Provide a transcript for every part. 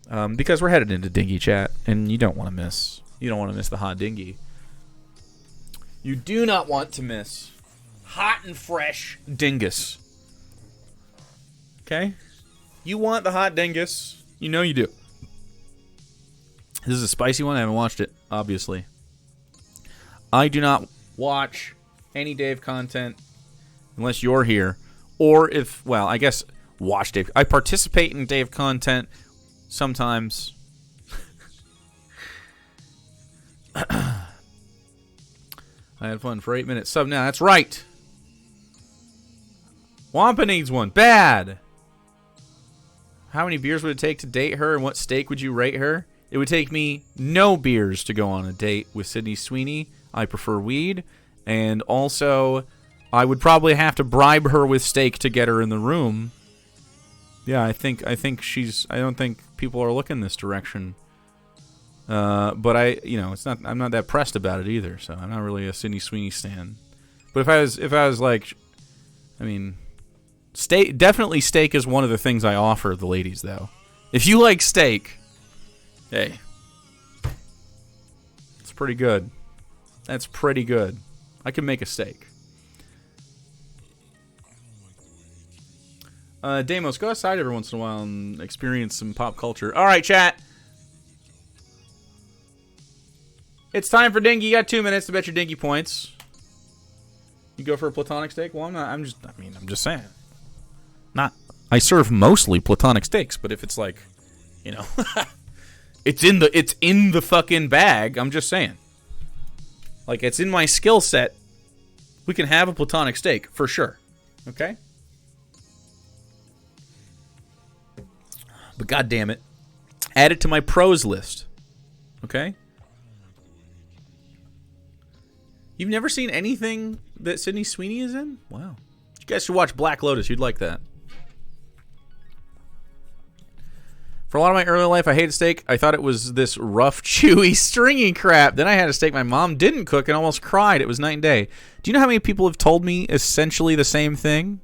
because we're headed into Dingy Chat, and you don't want to miss the hot Dingy. You do not want to miss hot and fresh dingus. Okay? You want the hot dingus. You know you do. This is a spicy one. I haven't watched it, obviously. I do not watch any Dave content unless you're here. Or if, well, I guess watch Dave. I participate in Dave content sometimes. I had fun for 8 minutes. Sub now. That's right. Wampa needs one. Bad. How many beers would it take to date her, and what steak would you rate her? It would take me no beers to go on a date with Sydney Sweeney. I prefer weed. And also, I would probably have to bribe her with steak to get her in the room. Yeah, I think she's... I don't think people are looking this direction. But I'm not that pressed about it either, so I'm not really a Sydney Sweeney stan. But if I was like... I mean... Definitely steak is one of the things I offer the ladies, though. If you like steak... Hey. It's pretty good. That's pretty good. I can make a steak. Damos, go outside every once in a while and experience some pop culture. All right, chat. It's time for Dingy. You got 2 minutes to bet your Dingy points. You go for a platonic steak? Well, I'm not. I'm just saying. I serve mostly platonic steaks, but if it's like, it's in the fucking bag. I'm just saying. Like, it's in my skill set. We can have a platonic steak for sure. Okay? But god damn it, add it to my pros list. Okay? You've never seen anything that Sydney Sweeney is in? Wow. You guys should watch Black Lotus. You'd like that. For a lot of my early life, I hated steak. I thought it was this rough, chewy, stringy crap. Then I had a steak my mom didn't cook and almost cried. It was night and day. Do you know how many people have told me essentially the same thing?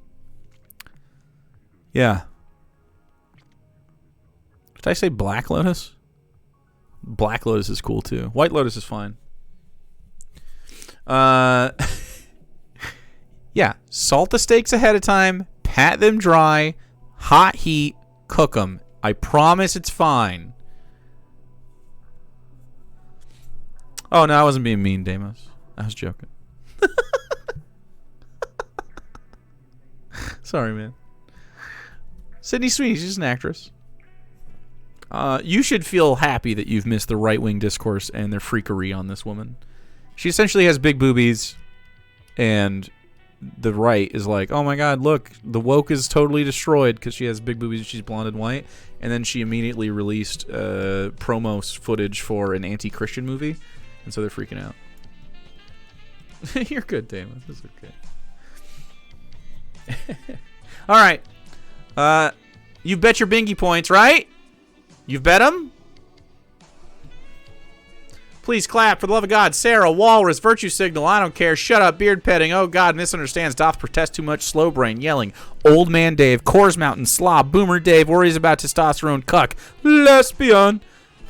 Yeah. Did I say Black Lotus? Black Lotus is cool, too. White Lotus is fine. Yeah. Salt the steaks ahead of time. Pat them dry. Hot heat. Cook them. I promise it's fine. Oh, no, I wasn't being mean, Damos. I was joking. Sorry, man. Sydney Sweeney, she's an actress. You should feel happy that you've missed the right-wing discourse and their freakery on this woman. She essentially has big boobies, and the right is like, oh my god, look, the woke is totally destroyed because she has big boobies and she's blonde and white. And then she immediately released promo footage for an anti-Christian movie, and so they're freaking out. You're good, Damon. This is okay. All right. You bet your bingy points, right? You've bet them? Please clap, for the love of God. Sarah, Walrus, Virtue Signal, I don't care. Shut up, Beard Petting. Oh God, misunderstands. Doth protest too much. Slow Brain, yelling. Old Man Dave, Coors Mountain, Slob, Boomer Dave, worries about testosterone, cuck, lesbian,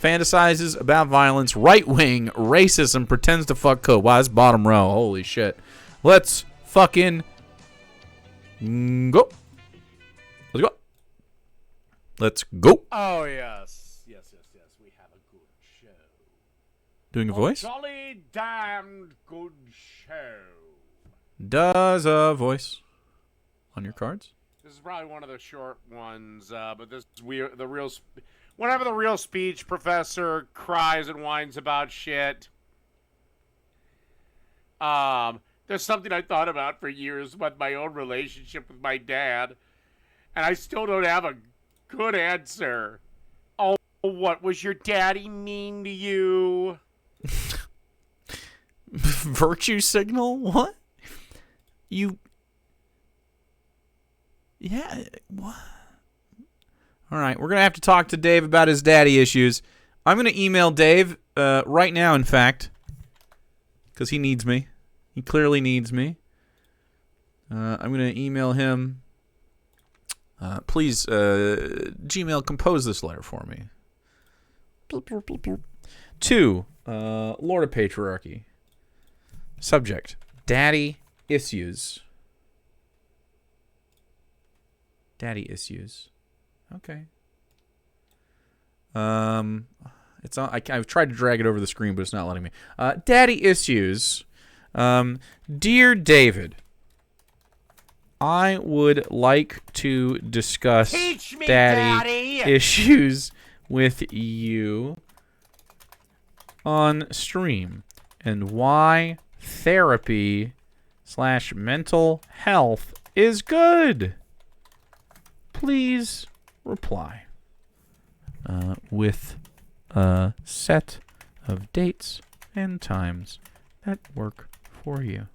fantasizes about violence, right wing, racism, pretends to fuck code. Wow, that's bottom row. Holy shit. Let's fucking go. Let's go. Let's go. Oh, yes. We have a good show. Doing a voice? Jolly damned good show. Does a voice on your cards? This is probably one of the short ones, but this is whenever the real speech professor cries and whines about shit. There's something I thought about for years with my own relationship with my dad, and I still don't have a good answer. Oh, what was your daddy mean to you? Virtue Signal? What? Yeah, what? All right, we're going to have to talk to Dave about his daddy issues. I'm going to email Dave right now, in fact, because he needs me. He clearly needs me. I'm going to email him. Please, Gmail, compose this letter for me. 2, Lord of Patriarchy. Subject, daddy issues. Daddy issues. Okay. It's on. I've tried to drag it over the screen, but it's not letting me. Daddy issues. Dear David, I would like to discuss Teach me, daddy issues with you on stream and why therapy/mental health is good. Please reply with a set of dates and times that work for you.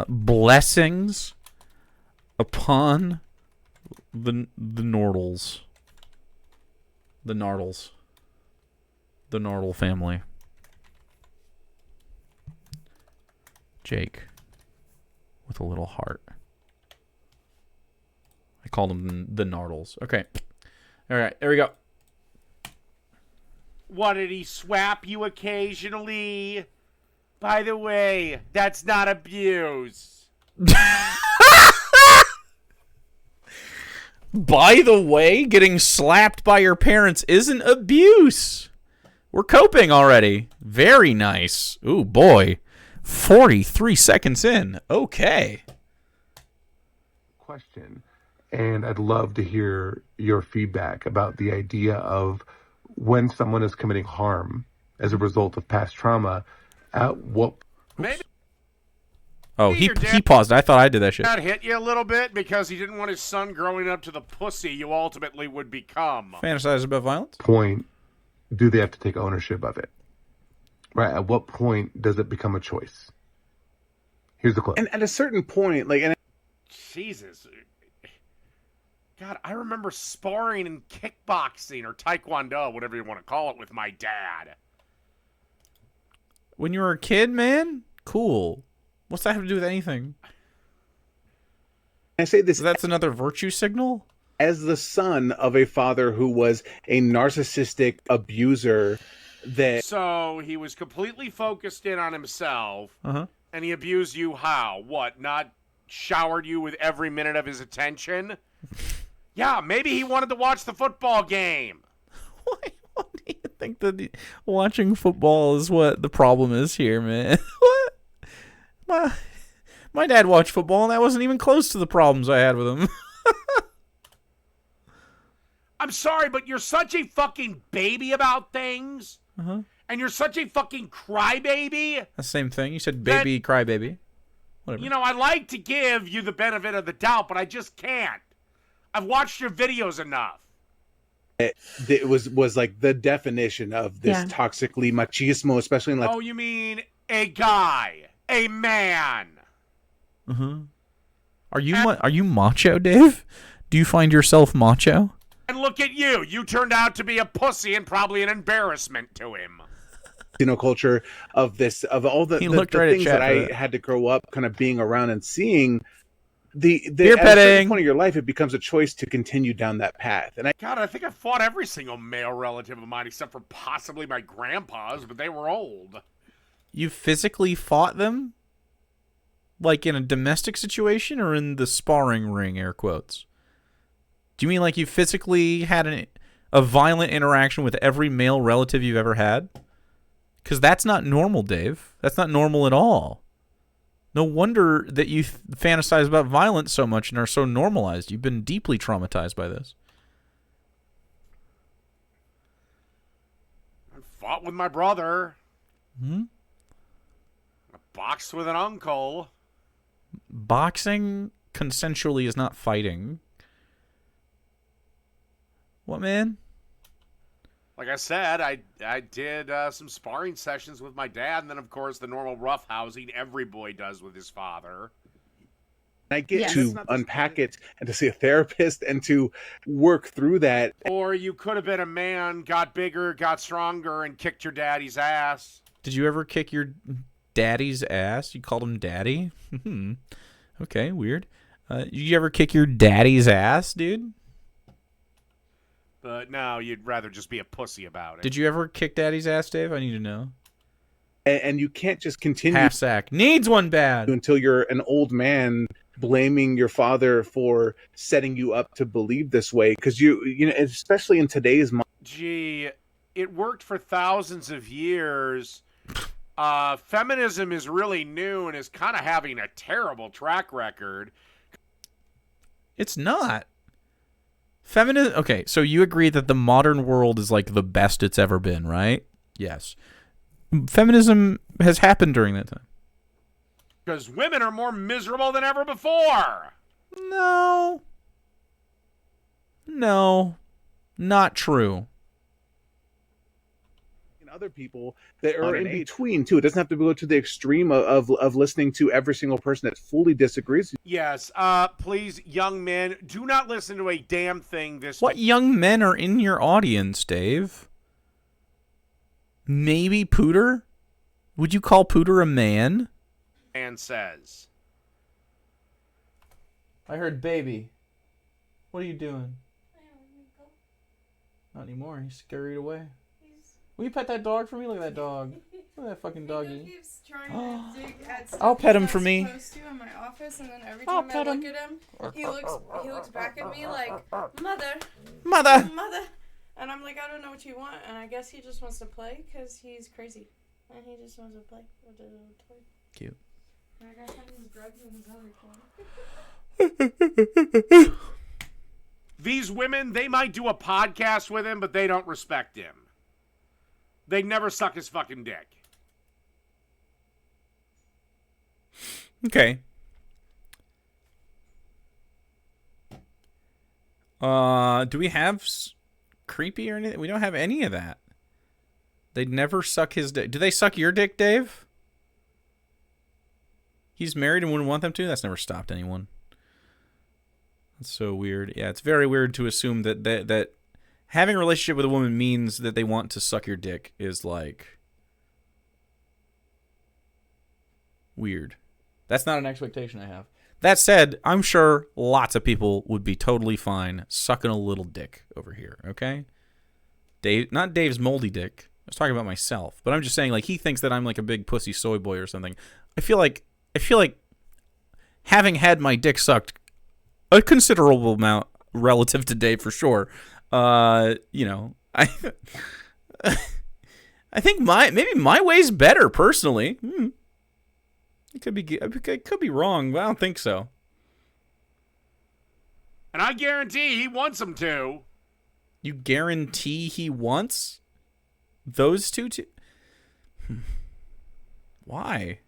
Blessings upon the Nordles. The Nardles. The Nardle family. Jake with a little heart. I called them the Nardles. Okay. All right, there we go. What, did he swap you occasionally? By the way, that's not abuse. By the way, getting slapped by your parents isn't abuse. We're coping already. Very nice. Ooh, boy. 43 seconds in. Okay. Question. And I'd love to hear your feedback about the idea of when someone is committing harm as a result of past trauma, at what... Maybe Oh, he paused. I thought I did that shit. That hit you a little bit because he didn't want his son growing up to the pussy you ultimately would become. Fantasize about violence? point do they have to take ownership of it? Right? At what point does it become a choice? Here's the clip. And at a certain point, like... Jesus. God, I remember sparring and kickboxing or taekwondo, whatever you want to call it, with my dad. When you were a kid, man? Cool. What's that have to do with anything? I say this... That's another virtue signal? As the son of a father who was a narcissistic abuser that... So, he was completely focused in on himself, Uh-huh. and he abused you how? What, not showered you with every minute of his attention? Yeah, maybe he wanted to watch the football game. Why do you think that watching football is what the problem is here, man? What? My dad watched football, and that wasn't even close to the problems I had with him. I'm sorry, but you're such a fucking baby about things. Uh-huh. And you're such a fucking crybaby. The same thing. You said baby, cry baby. Whatever. You know, I like to give you the benefit of the doubt, but I just can't. I've watched your videos enough. It was like the definition of this toxically machismo, especially in like... Oh, you mean a guy, a man. Uh-huh. Are you macho, Dave? Do you find yourself macho? And look at you. You turned out to be a pussy and probably an embarrassment to him. Culture of this, of all the things that I had to grow up kind of being around and seeing. At a certain point of your life, it becomes a choice to continue down that path. And I think I fought every single male relative of mine except for possibly my grandpa's, but they were old. You physically fought them? Like in a domestic situation or in the sparring ring, air quotes? Do you mean like you physically had a violent interaction with every male relative you've ever had? Because that's not normal, Dave. That's not normal at all. No wonder that you fantasize about violence so much and are so normalized. You've been deeply traumatized by this. I fought with my brother. Hmm? I boxed with an uncle. Boxing consensually is not fighting. What, man? Like I said, I did some sparring sessions with my dad, and then, of course, the normal roughhousing every boy does with his father. I get to unpack it and to see a therapist and to work through that. Or you could have been a man, got bigger, got stronger, and kicked your daddy's ass. Did you ever kick your daddy's ass? You called him daddy? Okay, weird. Did you ever kick your daddy's ass, dude? But no, you'd rather just be a pussy about it. Did you ever kick daddy's ass, Dave? I need to know. And you can't just continue. Half sack. Needs one bad. Until you're an old man blaming your father for setting you up to believe this way. Because you know, especially in today's... Gee, it worked for thousands of years. Feminism is really new and is kind of having a terrible track record. It's not. Feminism. Okay, so you agree that the modern world is like the best it's ever been, right? Yes. Feminism has happened during that time. Because women are more miserable than ever before. No. No. Not true. Other people that are in between too. It doesn't have to go to the extreme of listening to every single person that fully disagrees. Yes, please, young men, do not listen to a damn thing this... What young men are in your audience, Dave? Maybe Pooter? Would you call Pooter a man? Man says. I heard baby. What are you doing? Not anymore. He's scurried away. Will you pet that dog for me? Look at that dog. Look at that fucking doggy. Keeps trying to dig at stuff I'll pet him for me. To in my office, and then every time I look at him, he looks back at me like, mother, and I'm like, I don't know what you want, and I guess he just wants to play because he's crazy, and he just wants to play with the little toy. Cute. And I got him drugs in his other corner. These women, they might do a podcast with him, but they don't respect him. They never suck his fucking dick. Okay. Do we have creepy or anything? We don't have any of that. They'd never suck his dick. Do they suck your dick, Dave? He's married and wouldn't want them to? That's never stopped anyone. That's so weird. Yeah, it's very weird to assume that having a relationship with a woman means that they want to suck your dick is, like, weird. That's not an expectation I have. That said, I'm sure lots of people would be totally fine sucking a little dick over here, okay? Dave, not Dave's moldy dick. I was talking about myself. But I'm just saying, like, he thinks that I'm like a big pussy soy boy or something. I feel like having had my dick sucked a considerable amount relative to Dave for sure. You know, I think maybe my way's better personally. It could be wrong, but I don't think so. And I guarantee he wants him to. You guarantee he wants those two to? Why?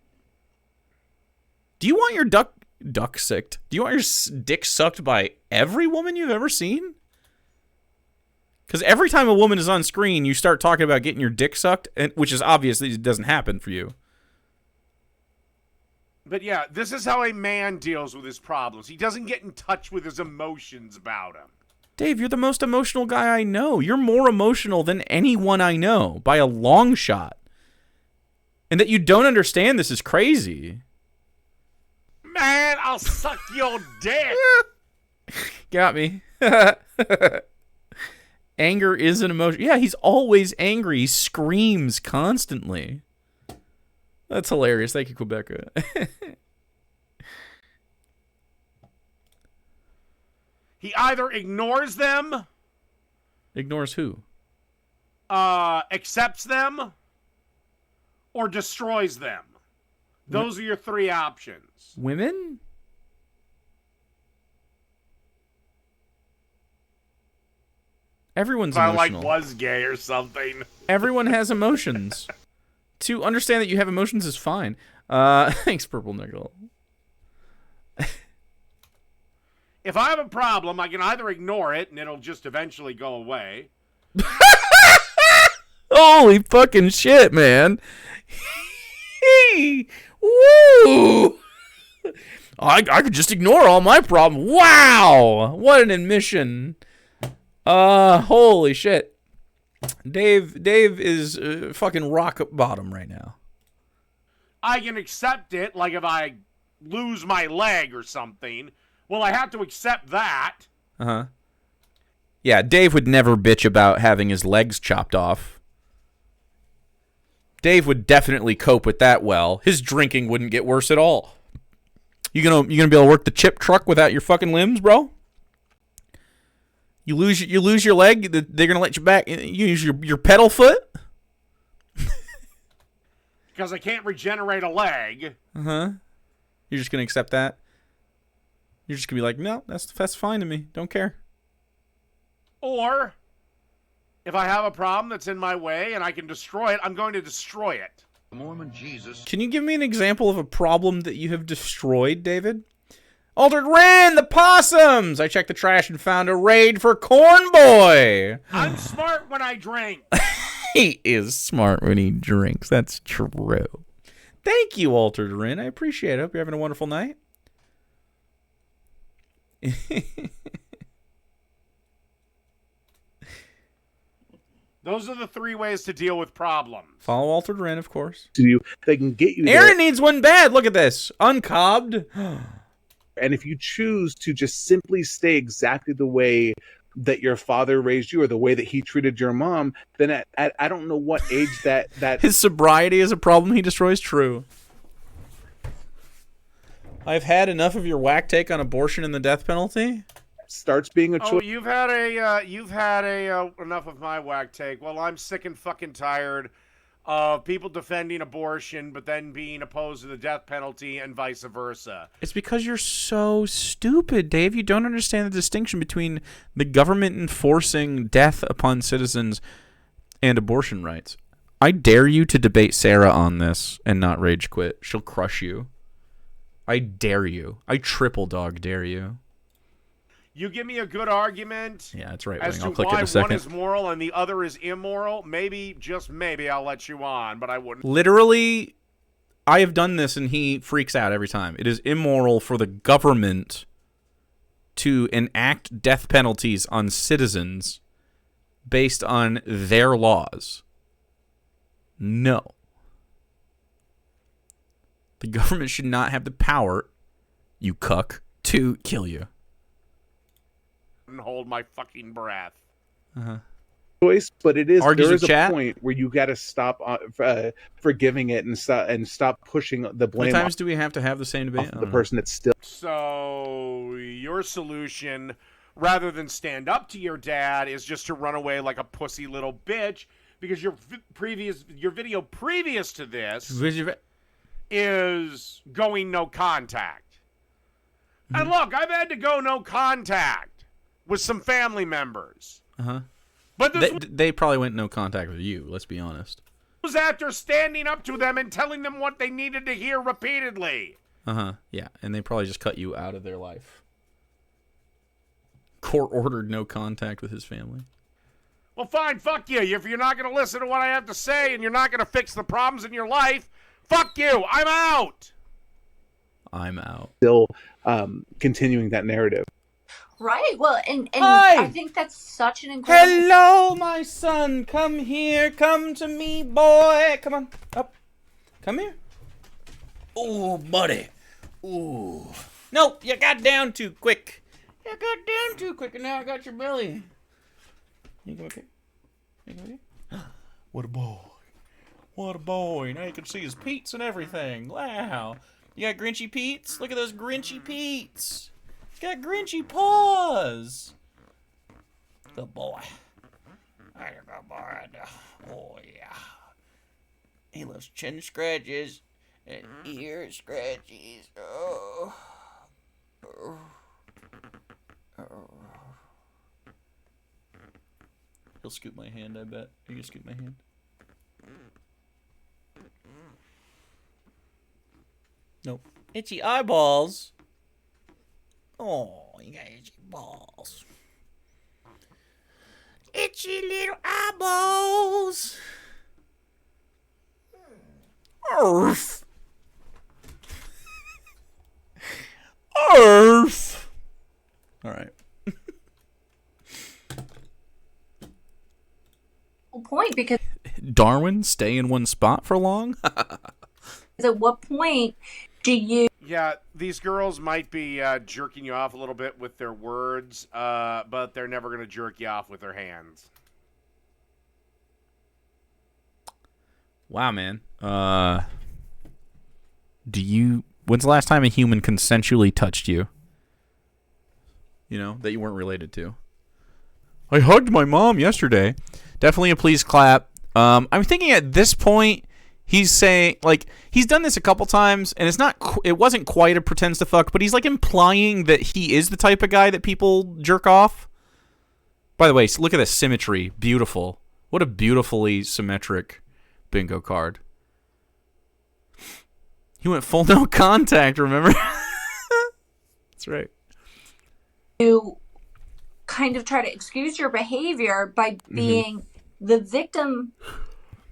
Do you want your duck sucked? Do you want your dick sucked by every woman you've ever seen? Because every time a woman is on screen, you start talking about getting your dick sucked, which is obviously it doesn't happen for you. But yeah, this is how a man deals with his problems. He doesn't get in touch with his emotions about them. Dave, you're the most emotional guy I know. You're more emotional than anyone I know, by a long shot. And that you don't understand this is crazy. Man, I'll suck your dick. Got me. Anger is an emotion. Yeah, he's always angry. He screams constantly. That's hilarious. Thank you, Quebeca. He either ignores them. Ignores who? Accepts them. Or destroys them. Those are your three options. Women? Everyone's emotional. I like was gay or something. Everyone has emotions. To understand that you have emotions is fine. Thanks, Purple Nickel. If I have a problem, I can either ignore it and it'll just eventually go away. Holy fucking shit, man. Woo! I could just ignore all my problems. Wow! What an admission. Holy shit. Dave is fucking rock bottom right now. I can accept it, like if I lose my leg or something. Well, I have to accept that. Uh-huh. Yeah, Dave would never bitch about having his legs chopped off. Dave would definitely cope with that well. His drinking wouldn't get worse at all. You gonna be able to work the chip truck without your fucking limbs, bro? You lose your leg, they're gonna let you back. You use your pedal foot. Because I can't regenerate a leg. You're just gonna accept that. You're just gonna be like, no, that's fine to me. Don't care. Or, if I have a problem that's in my way and I can destroy it, I'm going to destroy it. Mormon Jesus. Can you give me an example of a problem that you have destroyed, David? Altered Ren, the possums! I checked the trash and found a raid for Corn Boy! I'm smart when I drink. He is smart when he drinks. That's true. Thank you, Altered Ren. I appreciate it. Hope you're having a wonderful night. Those are the 3 ways to deal with problems. Follow Altered Ren, of course. They can get you Aaron there. needs one bad. Look at this. Uncobbed. And if you choose to just simply stay exactly the way that your father raised you or the way that he treated your mom, then at I don't know what age that his sobriety is a problem he destroys. True. I've had enough of your whack take on abortion and the death penalty. Starts being a choice. Oh, you've had enough of my whack take. Well, I'm sick and fucking tired of people defending abortion but then being opposed to the death penalty and vice versa. It's because you're so stupid, Dave. You don't understand the distinction between the government enforcing death upon citizens and abortion rights. I dare you to debate Sarah on this and not rage quit. She'll crush you. I dare you. I triple dog dare you. You give me a good argument. Yeah, that's right. As I'll to click it in why a second. one is moral and the other is immoral, maybe, just maybe, I'll let you on, but I wouldn't. Literally, I have done this and he freaks out every time. It is immoral for the government to enact death penalties on citizens based on their laws. No. The government should not have the power, you cuck, to kill you. And hold my fucking breath. Choice, but it is Argues there is with a chat? point where you got to stop forgiving it and stop pushing the blame. How many times do we have to have the same debate? The person that's still. So your solution, rather than stand up to your dad, is just to run away like a pussy little bitch, because your video previous to this is going no contact. And look, I've had to go no contact with some family members. But they probably went no contact with you, let's be honest. It was after standing up to them and telling them what they needed to hear repeatedly. Yeah, and they probably just cut you out of their life. Court ordered no contact with his family. Well, fine, fuck you. If you're not going to listen to what I have to say and you're not going to fix the problems in your life, fuck you. I'm out. I'm out. Still continuing that narrative. Right. Well, and I think that's such an incredible. Hello, my son. Come here. Come to me, boy. Come on. Up. Come here. Ooh, buddy. Ooh. Nope, you got down too quick. You got down too quick, and now I got your belly. You come okay? You come okay? What a boy. What a boy. Now you can see his peats and everything. Wow. You got Grinchy Pete's? Look at those Grinchy Pete's. He's got Grinchy paws. Good boy. I got a good boy. Oh, yeah. He loves chin scratches and ear scratches. Oh. Oh. Oh. He'll scoop my hand, I bet. You can scoop my hand. Nope. Itchy eyeballs. Oh, you got itchy balls. Itchy little eyeballs. Arf. Arf. All right. Point, because Darwin, stay in one spot for long? at what point do you Yeah, these girls might be jerking you off a little bit with their words, but they're never going to jerk you off with their hands. Wow, man. When's the last time a human consensually touched you? You know, that you weren't related to. I hugged my mom yesterday. Definitely a please clap. I'm thinking at this point, he's saying, like, he's done this a couple times, and it wasn't quite a pretends to fuck, but he's, like, implying that he is the type of guy that people jerk off. By the way, look at the symmetry. Beautiful. What a beautifully symmetric bingo card. He went full no contact, remember? That's right. You kind of try to excuse your behavior by being the victim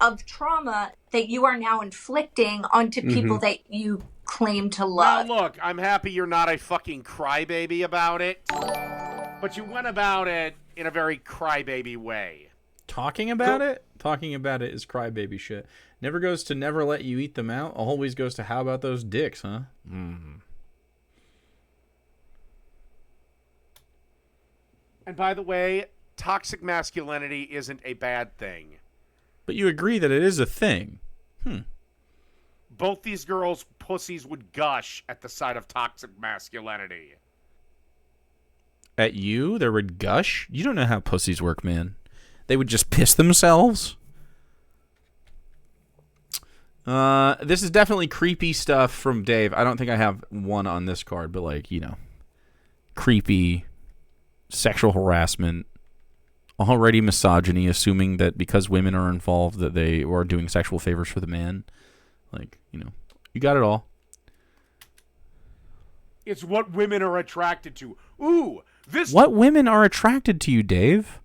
of trauma that you are now inflicting onto people that you claim to love. Now, look, I'm happy you're not a fucking crybaby about it, but you went about it in a very crybaby way. Talking about it? Talking about it is crybaby shit. Never goes to never let you eat them out. Always goes to how about those dicks, huh? And by the way, toxic masculinity isn't a bad thing. But you agree that it is a thing. Both these girls' pussies would gush at the sight of toxic masculinity. At you? There would gush? You don't know how pussies work, man. They would just piss themselves? This is definitely creepy stuff from Dave. I don't think I have one on this card, but, like, you know, creepy sexual harassment, already misogyny, assuming that because women are involved that they are doing sexual favors for the man. Like, you know, you got it all. It's what women are attracted to. Ooh, this... What women are attracted to you, Dave?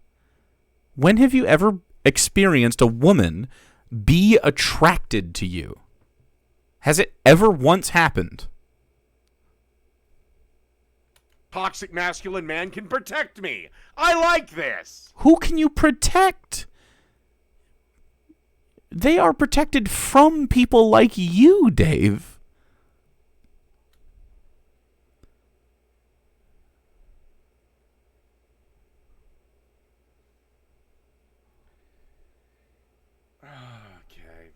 When have you ever experienced a woman be attracted to you? Has it ever once happened? Toxic masculine man can protect me. I like this. Who can you protect? They are protected from people like you, Dave. Okay.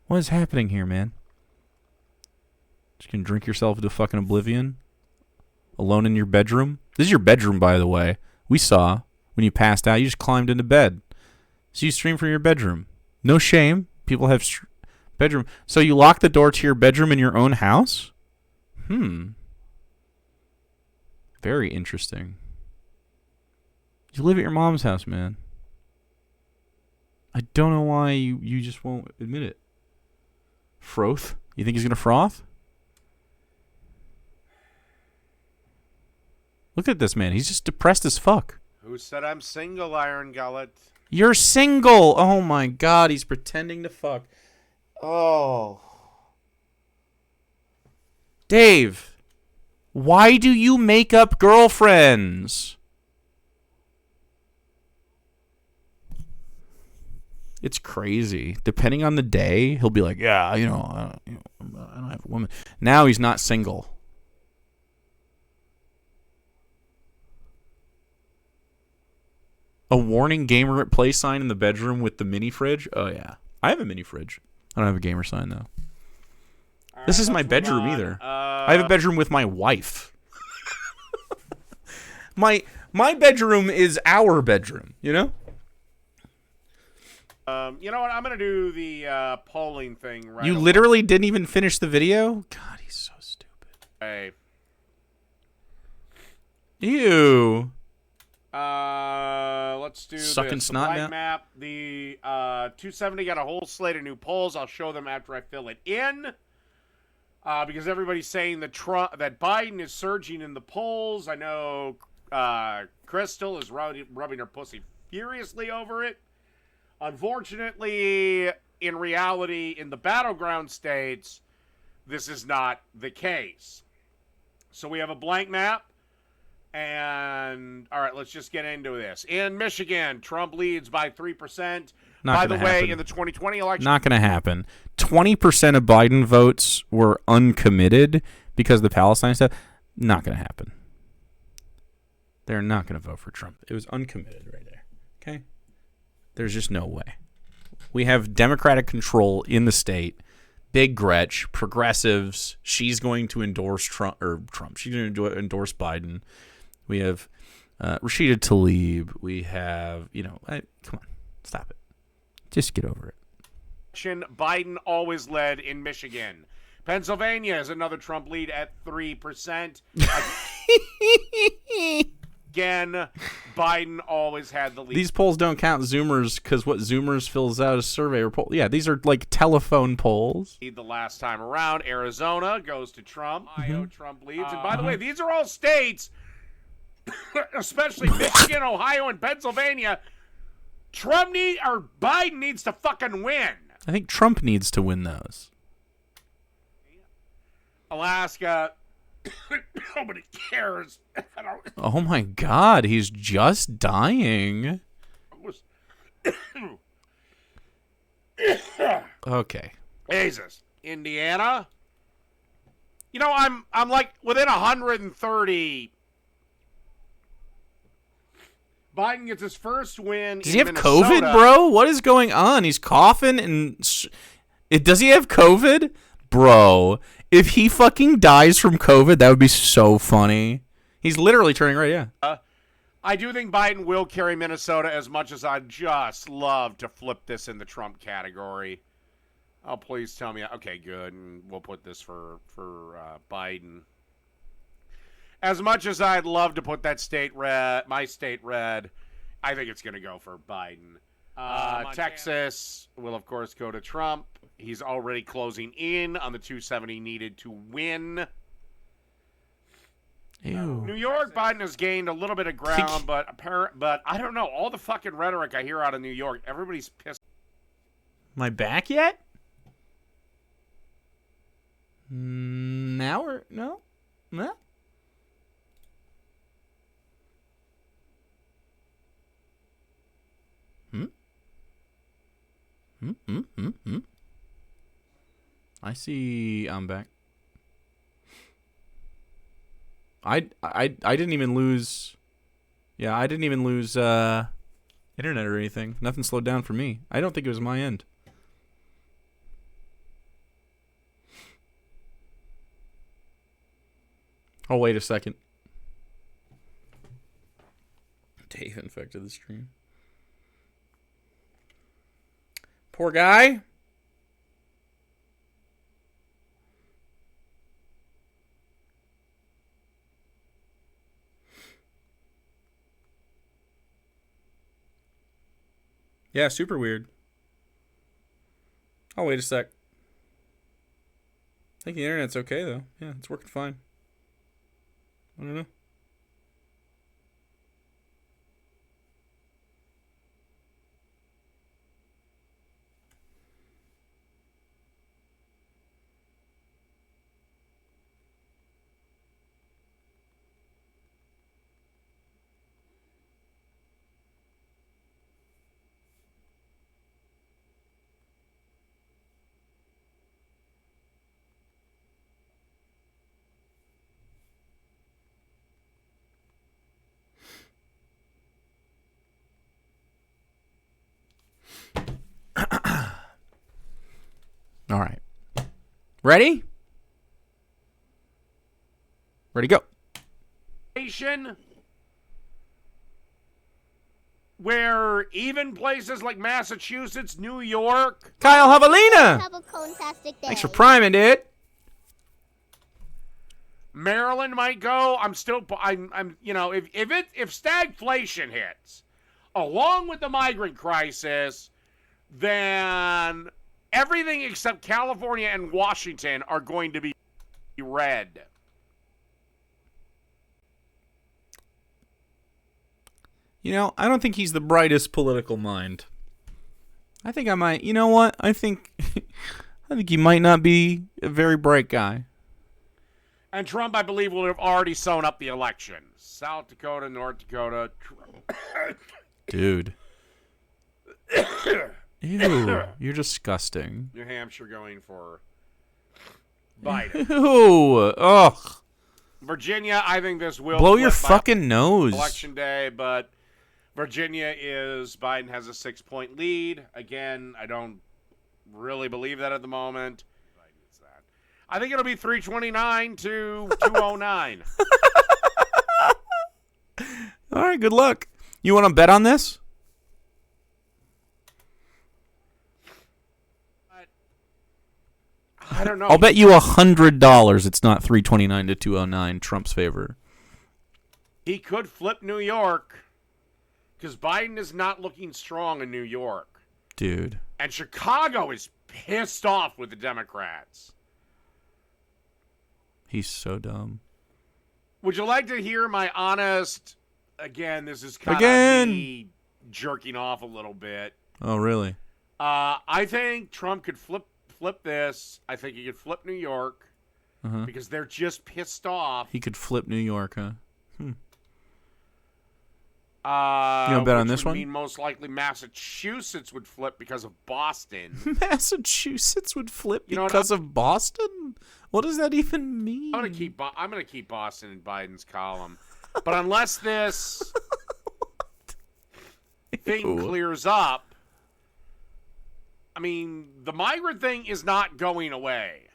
What is happening here, man? Just gonna drink yourself into fucking oblivion? Alone in your bedroom? This is your bedroom, by the way. We saw when you passed out. You just climbed into bed. So you stream from your bedroom. No shame. People have bedroom. So you lock the door to your bedroom in your own house? Very interesting. You live at your mom's house, man. I don't know why you just won't admit it. Froth? You think he's gonna froth? Look at this man. He's just depressed as fuck. Who said I'm single, Iron Gullet? You're single. Oh my god, he's pretending to fuck. Oh. Dave, why do you make up girlfriends? It's crazy. Depending on the day, he'll be like, yeah, I don't have a woman. Now he's not single. A warning gamer at play sign in the bedroom with the mini fridge? Oh, yeah. I have a mini fridge. I don't have a gamer sign, though. Right, this isn't my bedroom either. I have a bedroom with my wife. My bedroom is our bedroom, you know? You know what? I'm going to do the polling thing right You literally didn't even finish the video? God, he's so stupid. Hey. Ew. Let's do Sucking this. snot The now? map. The 270 got a whole slate of new polls. I'll show them after I fill it in. Because everybody's saying that Biden is surging in the polls. I know Crystal is rubbing her pussy furiously over it. Unfortunately, in reality, in the battleground states, this is not the case. So we have a blank map. And, all right, let's just get into this. In Michigan, Trump leads by 3%. By the way, in the 2020 election... Not going to happen. 20% of Biden votes were uncommitted because of the Palestine stuff, not going to happen. They're not going to vote for Trump. It was uncommitted right there. Okay? There's just no way. We have Democratic control in the state. Big Gretch, progressives. She's going to endorse Trump. She's going to endorse Biden. We have Rashida Tlaib. We have, come on, stop it. Just get over it. Biden always led in Michigan. Pennsylvania is another Trump lead at 3%. Again, Biden always had the lead. These polls don't count Zoomers because what Zoomers fills out a survey or poll. Yeah, these are like telephone polls. The last time around, Arizona goes to Trump. Ohio, Trump leads. And by the way, these are all states, especially Michigan, Ohio, and Pennsylvania. Biden needs to fucking win. I think Trump needs to win those. Alaska, nobody cares. Oh my God, he's just dying. Okay. Jesus. Indiana. I'm like within 130. Biden gets his first win. Does he have COVID, bro? What is going on? He's coughing and does he have COVID? Bro, if he fucking dies from COVID, that would be so funny. He's literally turning red, yeah. I do think Biden will carry Minnesota as much as I'd just love to flip this in the Trump category. Oh, please tell me. Okay, good. And we'll put this for Biden. As much as I'd love to put that state red, my state red, I think it's going to go for Biden. Texas will, of course, go to Trump. He's already closing in on the 270 needed to win. Ew. New York, Biden has gained a little bit of ground, but I don't know. All the fucking rhetoric I hear out of New York, everybody's pissed. Am I back yet? Now or no? No? I see. I'm back. I didn't even lose. Yeah, I didn't even lose internet or anything. Nothing slowed down for me. I don't think it was my end. Oh, wait a second. Dave infected the stream. Poor guy. Yeah, super weird. Oh, wait a sec. I think the internet's okay, though. Yeah, it's working fine. I don't know. All right. Ready? Ready, go. Where even places like Massachusetts, New York, Kyle Havalina. Have a fantastic day. Thanks for priming, dude. Maryland might go. I'm if stagflation hits along with the migrant crisis, then everything except California and Washington are going to be red. I don't think he's the brightest political mind. I think I might. You know what? I think he might not be a very bright guy. And Trump, I believe, will have already sewn up the election. South Dakota, North Dakota. Dude. Ew, you're disgusting. New Hampshire going for Biden. Ew, ugh. Virginia, I think this will blow your fucking nose. Election day, but Virginia Biden has a 6-point lead. Again, I don't really believe that at the moment. I think it'll be 329 to 209. All right, good luck. You want to bet on this? I don't know. I'll bet you $100 it's not 329 to 209 Trump's favor. He could flip New York because Biden is not looking strong in New York. Dude. And Chicago is pissed off with the Democrats. He's so dumb. Would you like to hear my honest... Again, this is kind of me jerking off a little bit. Oh, really? I think Trump could flip this. I think he could flip New York because they're just pissed off. He could flip New York, huh? You want to bet on this one? Mean most likely Massachusetts would flip because of Boston. Massachusetts would flip because of Boston? What does that even mean? I'm gonna keep Boston in Biden's column. But unless this thing clears up, I mean, the migrant thing is not going away.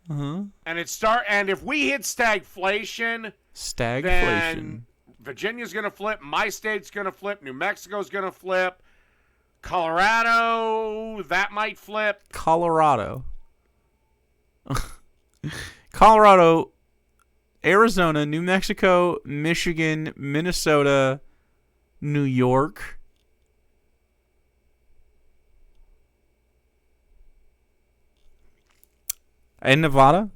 And if we hit stagflation, then Virginia's going to flip, my state's going to flip, New Mexico's going to flip, Colorado, that might flip. Colorado, Arizona, New Mexico, Michigan, Minnesota, New York. And Nevada?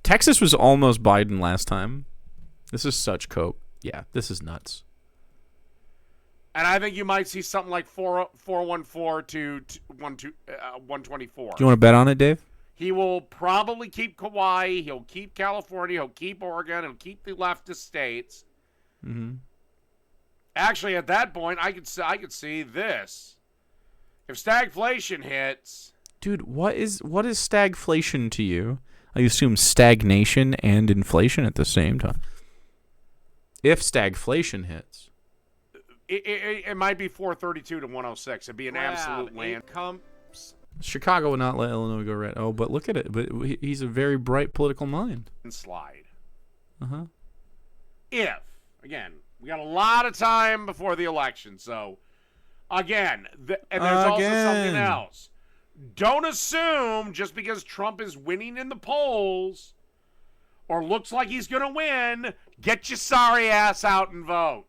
Texas was almost Biden last time. This is such coke. Yeah, this is nuts. And I think you might see something like 414 to 124. Do you want to bet on it, Dave? He will probably keep Kauai. He'll keep California. He'll keep Oregon. He'll keep the leftist states. Actually, at that point, I could see this. If stagflation hits, dude, what is stagflation to you? I assume stagnation and inflation at the same time. If stagflation hits, it might be 432 to 106. It'd be an absolute land. Chicago would not let Illinois go red. Oh, but look at it. But he's a very bright political mind. Slide. If, again, we got a lot of time before the election. So, again, and there's also something else. Don't assume just because Trump is winning in the polls or looks like he's going to win, get your sorry ass out and vote.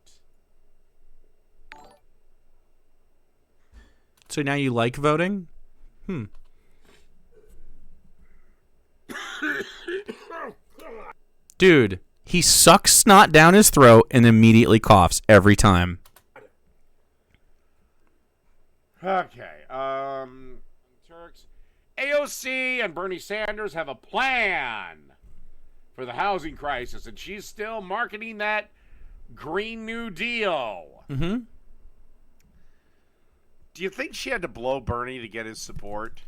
So now you like voting? Dude, he sucks snot down his throat and immediately coughs every time. Okay. Turks. AOC and Bernie Sanders have a plan for the housing crisis, and she's still marketing that Green New Deal. Do you think she had to blow Bernie to get his support?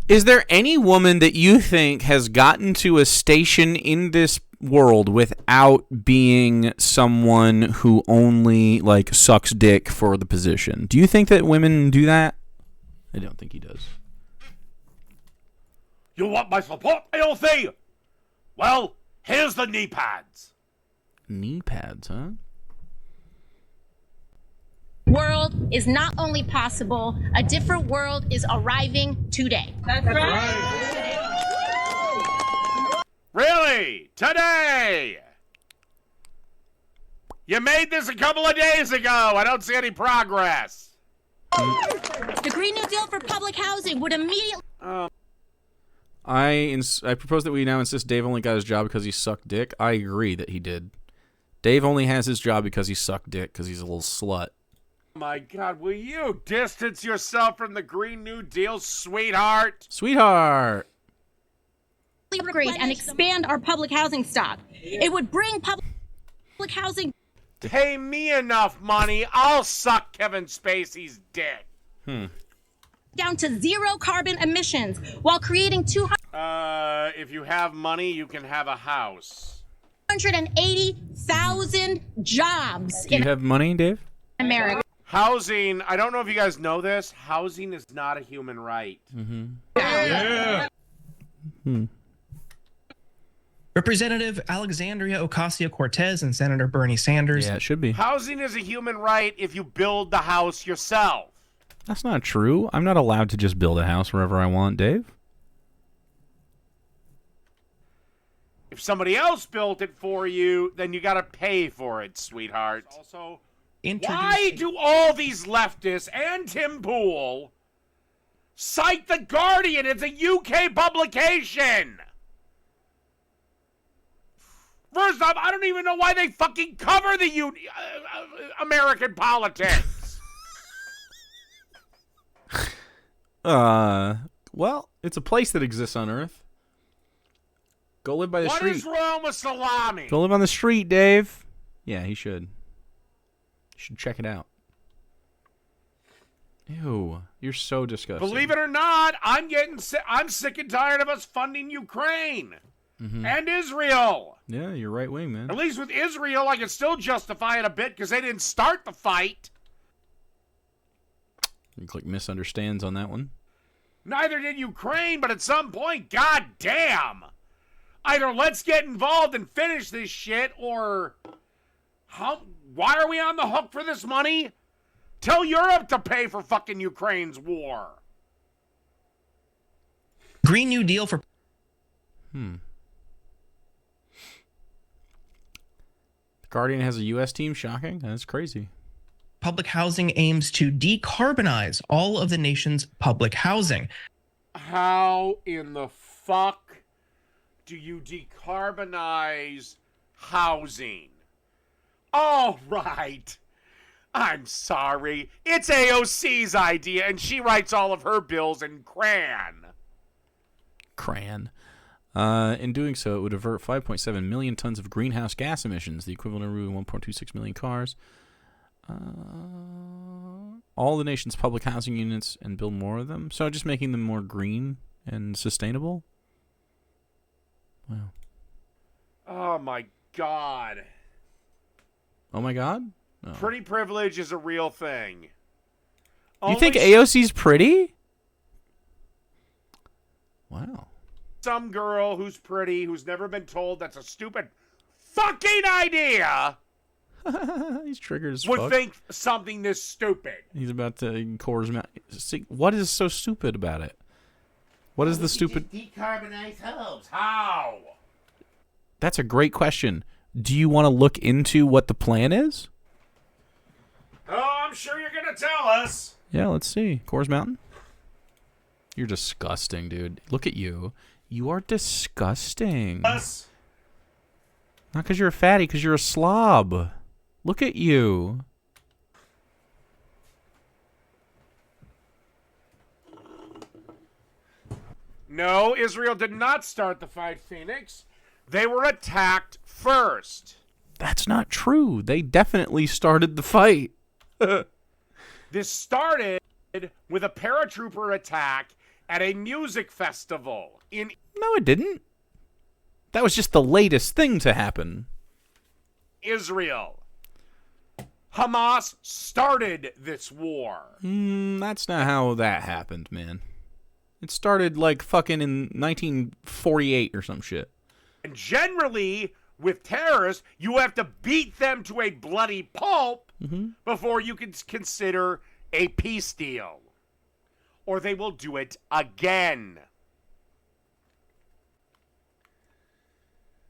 Is there any woman that you think has gotten to a station in this world without being someone who only sucks dick for the position? Do you think that women do that? I don't think he does. You want my support, AOC? Well, here's the knee pads. Knee pads, huh? World is not only possible, a different world is arriving today. That's right. Really? Today? You made this a couple of days ago. I don't see any progress. The Green New Deal for public housing would immediately... I propose that we now insist Dave only got his job because he sucked dick. I agree that he did. Dave only has his job because he sucked dick because he's a little slut. My God, will you distance yourself from the Green New Deal, sweetheart? Sweetheart. Upgrade and expand our public housing stock. It would bring public housing Pay me enough money, I'll suck Kevin Spacey's dick. Down to 0 carbon emissions while creating 200. If you have money, you can have a house. 180,000 jobs Do you have money, Dave? America. Housing, I don't know if you guys know this, housing is not a human right. Yeah. Representative Alexandria Ocasio-Cortez and Senator Bernie Sanders. Yeah, it should be. Housing is a human right if you build the house yourself. That's not true. I'm not allowed to just build a house wherever I want, Dave. If somebody else built it for you, then you gotta pay for it, sweetheart. Also, why do all these leftists and Tim Pool cite The Guardian? It's a UK publication. First off, I don't even know why they fucking cover the American politics. Well, it's a place that exists on Earth. Go live by the street. What is wrong with salami? Go live on the street, Dave. Yeah, he should. You should check it out. Ew, you're so disgusting. Believe it or not, I'm sick and tired of us funding Ukraine and Israel. Yeah, you're right wing, man. At least with Israel, I can still justify it a bit because they didn't start the fight. You click misunderstands on that one. Neither did Ukraine, but at some point, god damn. Either let's get involved and finish this shit, or why are we on the hook for this money? Tell Europe to pay for fucking Ukraine's war. Green New Deal for... The Guardian has a U.S. team? Shocking. That's crazy. Public housing aims to decarbonize all of the nation's public housing. How in the fuck do you decarbonize housing? All right. I'm sorry. It's AOC's idea, and she writes all of her bills in crayon. In doing so, it would avert 5.7 million tons of greenhouse gas emissions, the equivalent of 1.26 million cars. All the nation's public housing units and build more of them. So just making them more green and sustainable. Wow. Oh, my God. Oh, my God? Oh. Pretty privilege is a real thing. You think AOC's pretty? Wow. Some girl who's pretty, who's never been told that's a stupid fucking idea... He's triggered as would fuck. think something this stupid. He's about to Coors Mountain. What is so stupid about it? What is the stupid... Decarbonize homes. How? That's a great question. Do you want to look into what the plan is? Oh, I'm sure you're going to tell us. Yeah, let's see. Coors Mountain? You're disgusting, dude. Look at you. You are disgusting. Us? Not because you're a fatty, because you're a slob. Look at you. No, Israel did not start the fight, Phoenix. They were attacked first. That's not true. They definitely started the fight. This started with a paratrooper attack at a music festival in... No, it didn't. That was just the latest thing to happen. Israel. Hamas started this war. That's not how that happened, man. It started like fucking in 1948 or some shit. And generally, with terrorists, you have to beat them to a bloody pulp before you can consider a peace deal. Or they will do it again.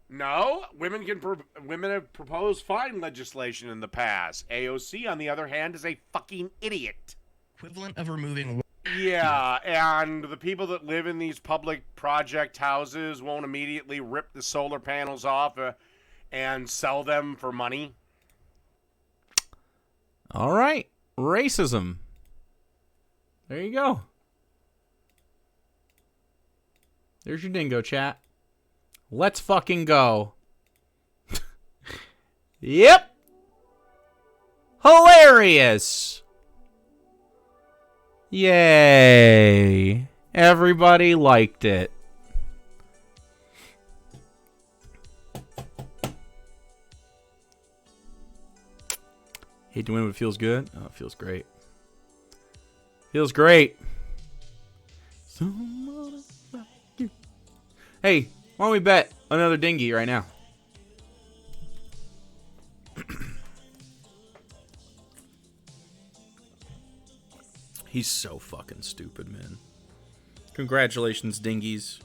No, women have proposed fine legislation in the past. AOC, on the other hand, is a fucking idiot. Equivalent of removing... Yeah, and the people that live in these public project houses won't immediately rip the solar panels off and sell them for money. All right. Racism. There you go. There's your dingo, chat. Let's fucking go. Yep. hilarious. Yay. Everybody liked it. Hate to win, but it feels good. Oh, it feels great. Feels great. Hey, why don't we bet another dinghy right now? He's so fucking stupid, man. Congratulations, dinghies.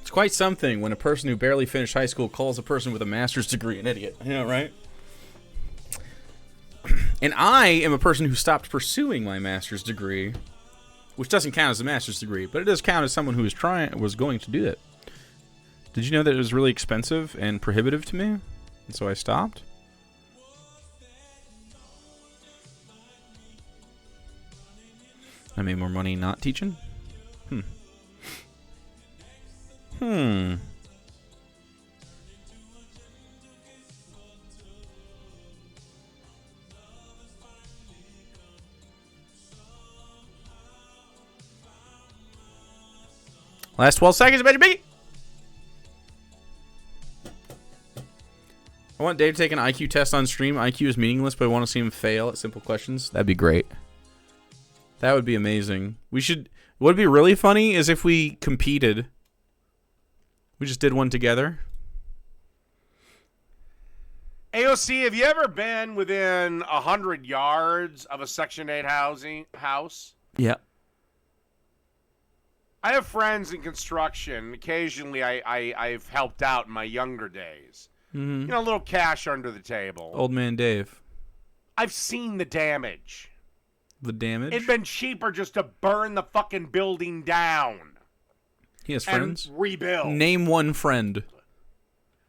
It's quite something when a person who barely finished high school calls a person with a master's degree an idiot. You know, right? And I am a person who stopped pursuing my master's degree, which doesn't count as a master's degree, but it does count as someone who was going to do that. Did you know that it was really expensive and prohibitive to me? And so I stopped? I made more money not teaching? Last 12 seconds, baby. I want Dave to take an IQ test on stream. IQ is meaningless, but I want to see him fail at simple questions. That'd be great. That would be amazing. What would be really funny is if we competed. We just did one together. AOC, have you ever been within 100 yards of a Section 8 house? Yeah. I have friends in construction. Occasionally, I've helped out in my younger days. Mm-hmm. You know, a little cash under the table. Old man Dave. I've seen the damage. The damage? It'd been cheaper just to burn the fucking building down. He has friends? And rebuild. Name one friend.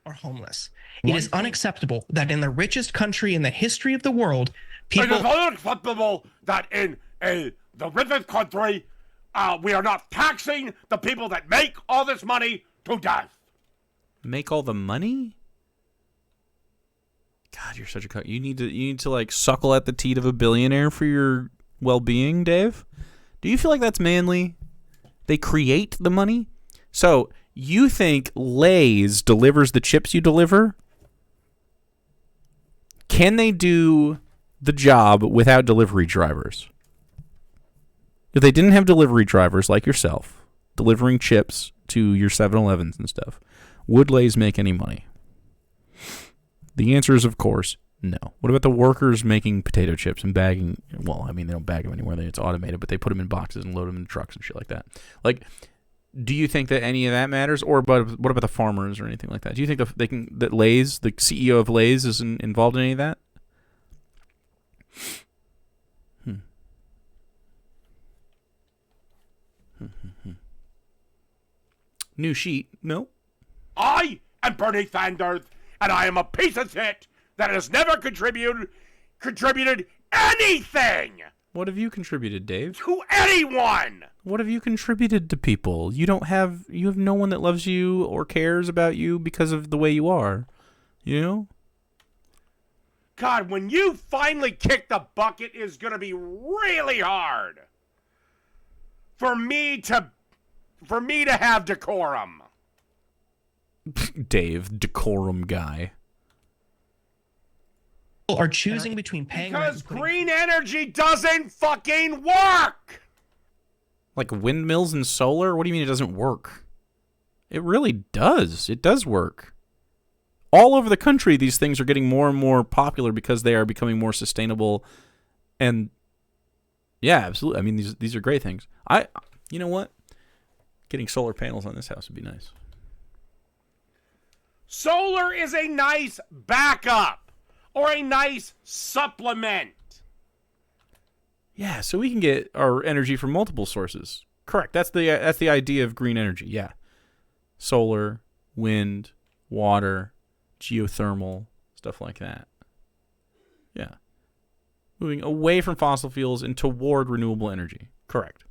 Are homeless. It is unacceptable that in the richest country in the history of the world, people... It is unacceptable that in the richest country, we are not taxing the people that make all this money to death. Make all the money? God, you're such a... You need to like suckle at the teat of a billionaire for your well-being, Dave? Do you feel like that's manly? They create the money? So, you think Lay's delivers the chips you deliver? Can they do the job without delivery drivers? If they didn't have delivery drivers like yourself, delivering chips to your 7-Elevens and stuff, would Lay's make any money? The answer is, of course, no. What about the workers making potato chips and bagging? Well, I mean, they don't bag them anywhere. It's automated, but they put them in boxes and load them in trucks and shit like that. Like, do you think that any of that matters? Or what about the farmers or anything like that? Do you think that Lay's, the CEO of Lay's, is involved in any of that? New sheet. No. I am Bernie Sanders, and I am a piece of shit that has never contributed anything. What have you contributed, Dave? To anyone. What have you contributed to people? You have no one that loves you or cares about you because of the way you are. You know? God, when you finally kick the bucket, is going to be really hard for me to have decorum. Dave, decorum guy. Are choosing between paying because green energy doesn't fucking work. Like windmills and solar? What do you mean it doesn't work? It really does. It does work. All over the country, these things are getting more and more popular because they are becoming more sustainable. And yeah, absolutely. I mean, these are great things. You know what? Getting solar panels on this house would be nice. Solar is a nice backup or a nice supplement. Yeah, so we can get our energy from multiple sources. Correct. That's the idea of green energy. Yeah. Solar, wind, water, geothermal, stuff like that. Yeah. Moving away from fossil fuels and toward renewable energy. Correct.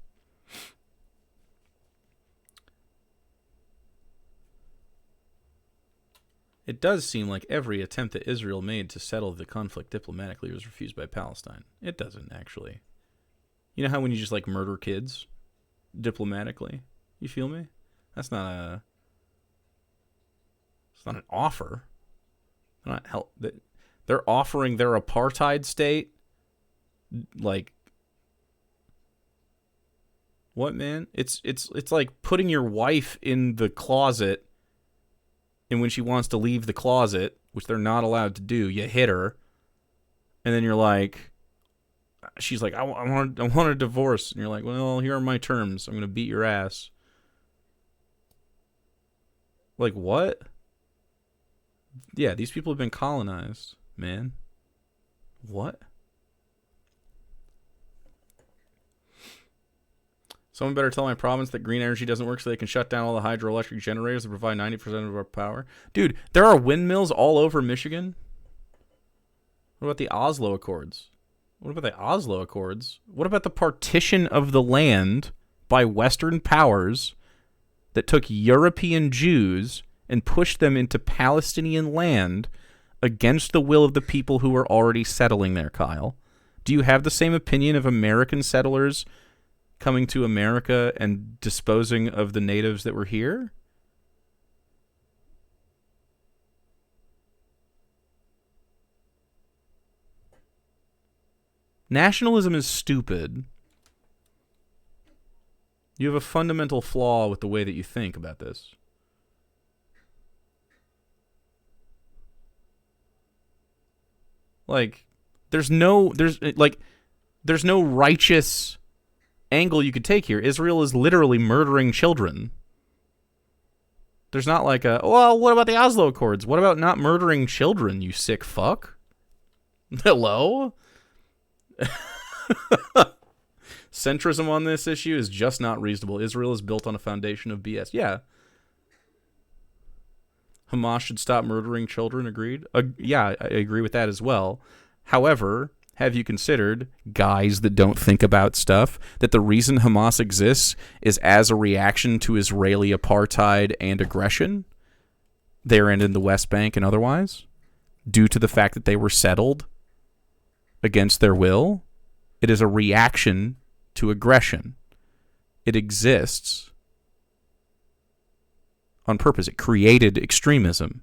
It does seem like every attempt that Israel made to settle the conflict diplomatically was refused by Palestine. It doesn't, actually. You know how when you just, like, murder kids diplomatically? You feel me? It's not an offer. They're offering their apartheid state. Like, what, man? It's like putting your wife in the closet, and when she wants to leave the closet, which they're not allowed to do, you hit her, and then you're like, she's like, I want a divorce, and you're like, well, here are my terms. I'm gonna beat your ass. Like, what? Yeah, these people have been colonized, man. What? Someone better tell my province that green energy doesn't work so they can shut down all the hydroelectric generators that provide 90% of our power. Dude, there are windmills all over Michigan. What about the Oslo Accords? What about the Oslo Accords? What about the partition of the land by Western powers that took European Jews and pushed them into Palestinian land against the will of the people who were already settling there, Kyle? Do you have the same opinion of American settlers coming to America and disposing of the natives that were here? Nationalism is stupid. You have a fundamental flaw with the way that you think about this. Like, there's no righteous angle you could take here. Israel is literally murdering children. There's not like well, what about the Oslo Accords? What about not murdering children, you sick fuck? Hello? Centrism on this issue is just not reasonable. Israel is built on a foundation of BS. Yeah. Hamas should stop murdering children, agreed? Yeah, I agree with that as well. However, have you considered, guys that don't think about stuff, that the reason Hamas exists is as a reaction to Israeli apartheid and aggression there and in the West Bank and otherwise, due to the fact that they were settled against their will? It is a reaction to aggression. It exists on purpose. It created extremism.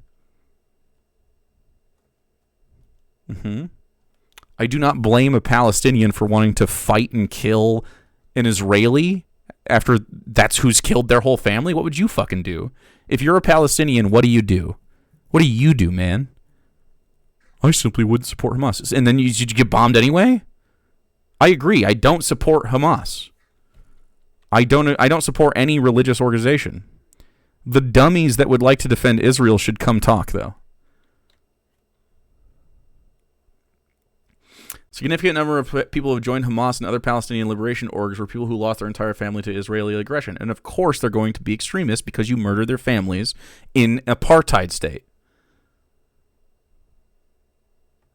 I do not blame a Palestinian for wanting to fight and kill an Israeli after that's who's killed their whole family. What would you fucking do? If you're a Palestinian, what do you do? What do you do, man? I simply wouldn't support Hamas. And then you get bombed anyway? I agree. I don't support Hamas. I don't support any religious organization. The dummies that would like to defend Israel should come talk, though. Significant number of people have joined Hamas and other Palestinian liberation orgs were people who lost their entire family to Israeli aggression. And of course they're going to be extremists because you murdered their families in apartheid state.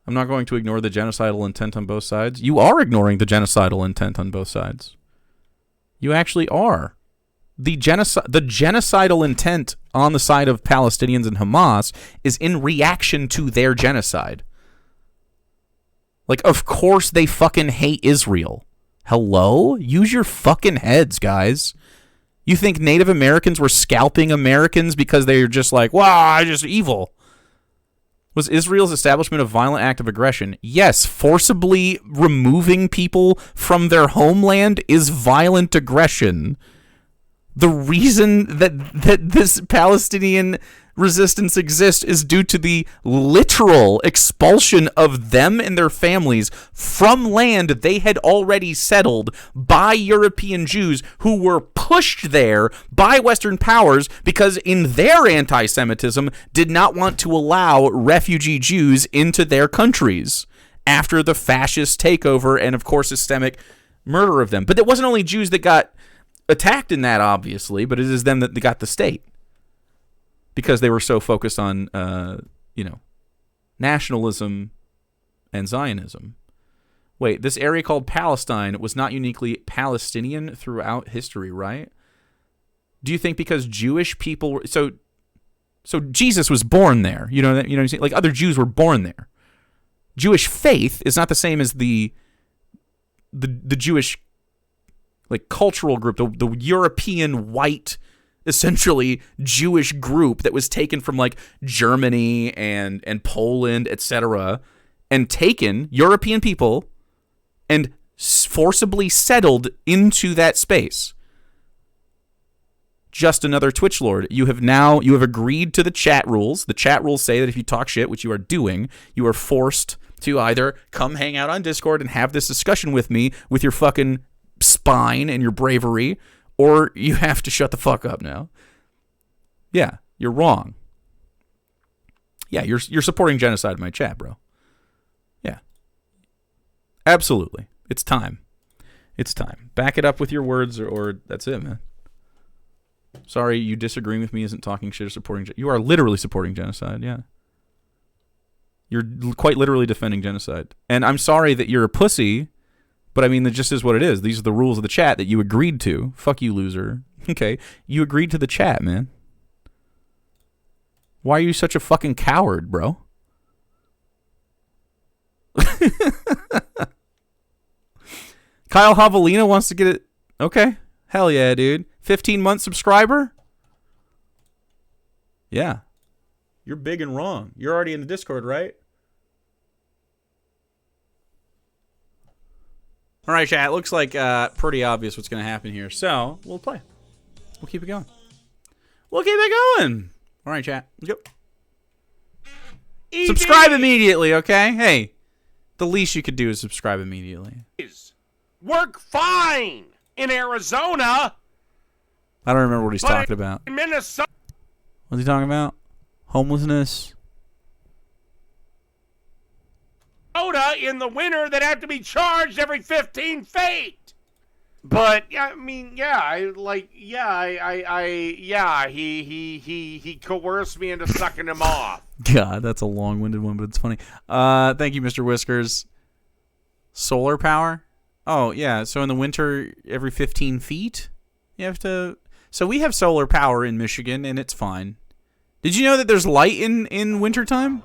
I'm not going to ignore the genocidal intent on both sides. You are ignoring the genocidal intent on both sides. You actually are. The genocidal intent on the side of Palestinians and Hamas is in reaction to their genocide. Like, of course they fucking hate Israel. Hello? Use your fucking heads, guys. You think Native Americans were scalping Americans because they're just like, wow, just evil? Was Israel's establishment a violent act of aggression? Yes, forcibly removing people from their homeland is violent aggression. The reason that this Palestinian resistance exists is due to the literal expulsion of them and their families from land they had already settled by European Jews who were pushed there by Western powers because in their anti-Semitism did not want to allow refugee Jews into their countries after the fascist takeover and, of course, systemic murder of them. But it wasn't only Jews that got attacked in that, obviously, but it is them that got the state. Because they were so focused on, nationalism and Zionism. Wait, this area called Palestine was not uniquely Palestinian throughout history, right? Do you think because Jewish people were... So Jesus was born there. You know what I'm saying? Like, other Jews were born there. Jewish faith is not the same as the Jewish, like, cultural group, the European white... essentially Jewish group that was taken from like Germany and Poland, etc., and taken European people and forcibly settled into that space. Just another Twitch Lord. You have agreed to the chat rules. The chat rules say that if you talk shit, which you are doing, you are forced to either come hang out on Discord and have this discussion with me with your fucking spine and your bravery, or you have to shut the fuck up now. Yeah, you're wrong. Yeah, you're supporting genocide in my chat, bro. Yeah. Absolutely. It's time. It's time. Back it up with your words or that's it, man. Sorry, you disagreeing with me isn't talking shit or supporting... You are literally supporting genocide, yeah. You're quite literally defending genocide. And I'm sorry that you're a pussy... But I mean, that just is what it is. These are the rules of the chat that you agreed to. Fuck you, loser. Okay, you agreed to the chat, man. Why are you such a fucking coward, bro? Kyle Javelina wants to get it. Okay, hell yeah, dude. 15-month subscriber? Yeah. You're big and wrong. You're already in the Discord, right? All right, chat. It looks like pretty obvious what's going to happen here. So, we'll play. We'll keep it going. We'll keep it going. All right, chat. Let's go. Subscribe immediately, okay? Hey, the least you could do is subscribe immediately. Work fine in Arizona. I don't remember what he's talking about. In Minnesota. What's he talking about? Homelessness? In the winter that have to be charged every 15 feet. But I mean, he coerced me into sucking him off. God, that's a long-winded one, but it's funny. Thank you, Mr. Whiskers. Solar power? Oh, yeah. So in the winter, every 15 feet, you have to. So we have solar power in Michigan, and it's fine. Did you know that there's light in wintertime?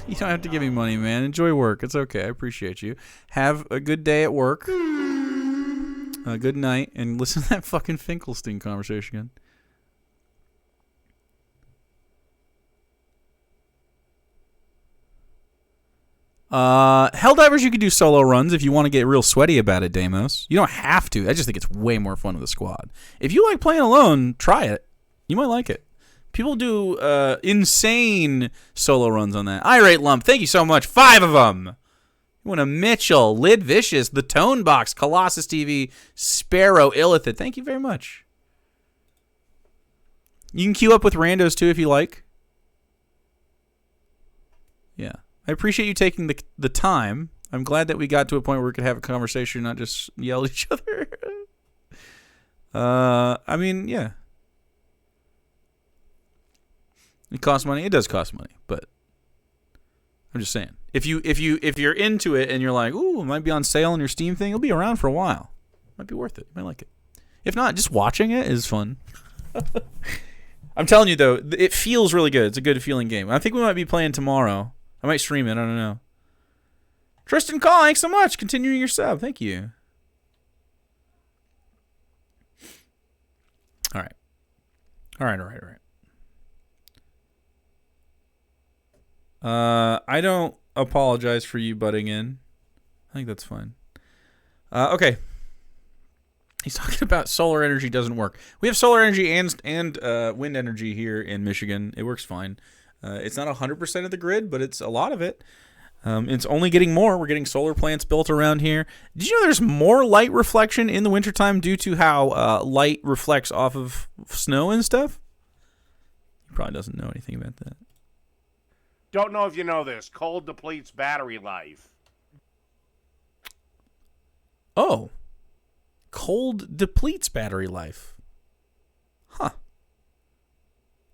You don't have to give me money, man. Enjoy work. It's okay. I appreciate you. Have a good day at work. A good night. And listen to that fucking Finkelstein conversation again. Helldivers, you can do solo runs if you want to get real sweaty about it, Deimos. You don't have to. I just think it's way more fun with a squad. If you like playing alone, try it. You might like it. People do insane solo runs on that. Irate Lump, thank you so much. 5 of them. You want a Mitchell, Lid Vicious, The Tone Box, Colossus TV, Sparrow, Illithid. Thank you very much. You can queue up with randos too if you like. Yeah. I appreciate you taking the time. I'm glad that we got to a point where we could have a conversation, not just yell at each other. I mean, yeah. It costs money. It does cost money, but I'm just saying. If you're into it and you're like, ooh, it might be on sale on your Steam thing, it'll be around for a while. Might be worth it. You might like it. If not, just watching it is fun. I'm telling you though, it feels really good. It's a good feeling game. I think we might be playing tomorrow. I might stream it. I don't know. Tristan Call, thanks so much. Continuing your sub. Thank you. All right. I don't apologize for you butting in. I think that's fine. Okay. He's talking about solar energy doesn't work. We have solar energy and wind energy here in Michigan. It works fine. It's not 100% of the grid, but it's a lot of it. It's only getting more. We're getting solar plants built around here. Did you know there's more light reflection in the wintertime due to how light reflects off of snow and stuff? He probably doesn't know anything about that. Don't know if you know this. Cold depletes battery life. Oh. Cold depletes battery life. Huh.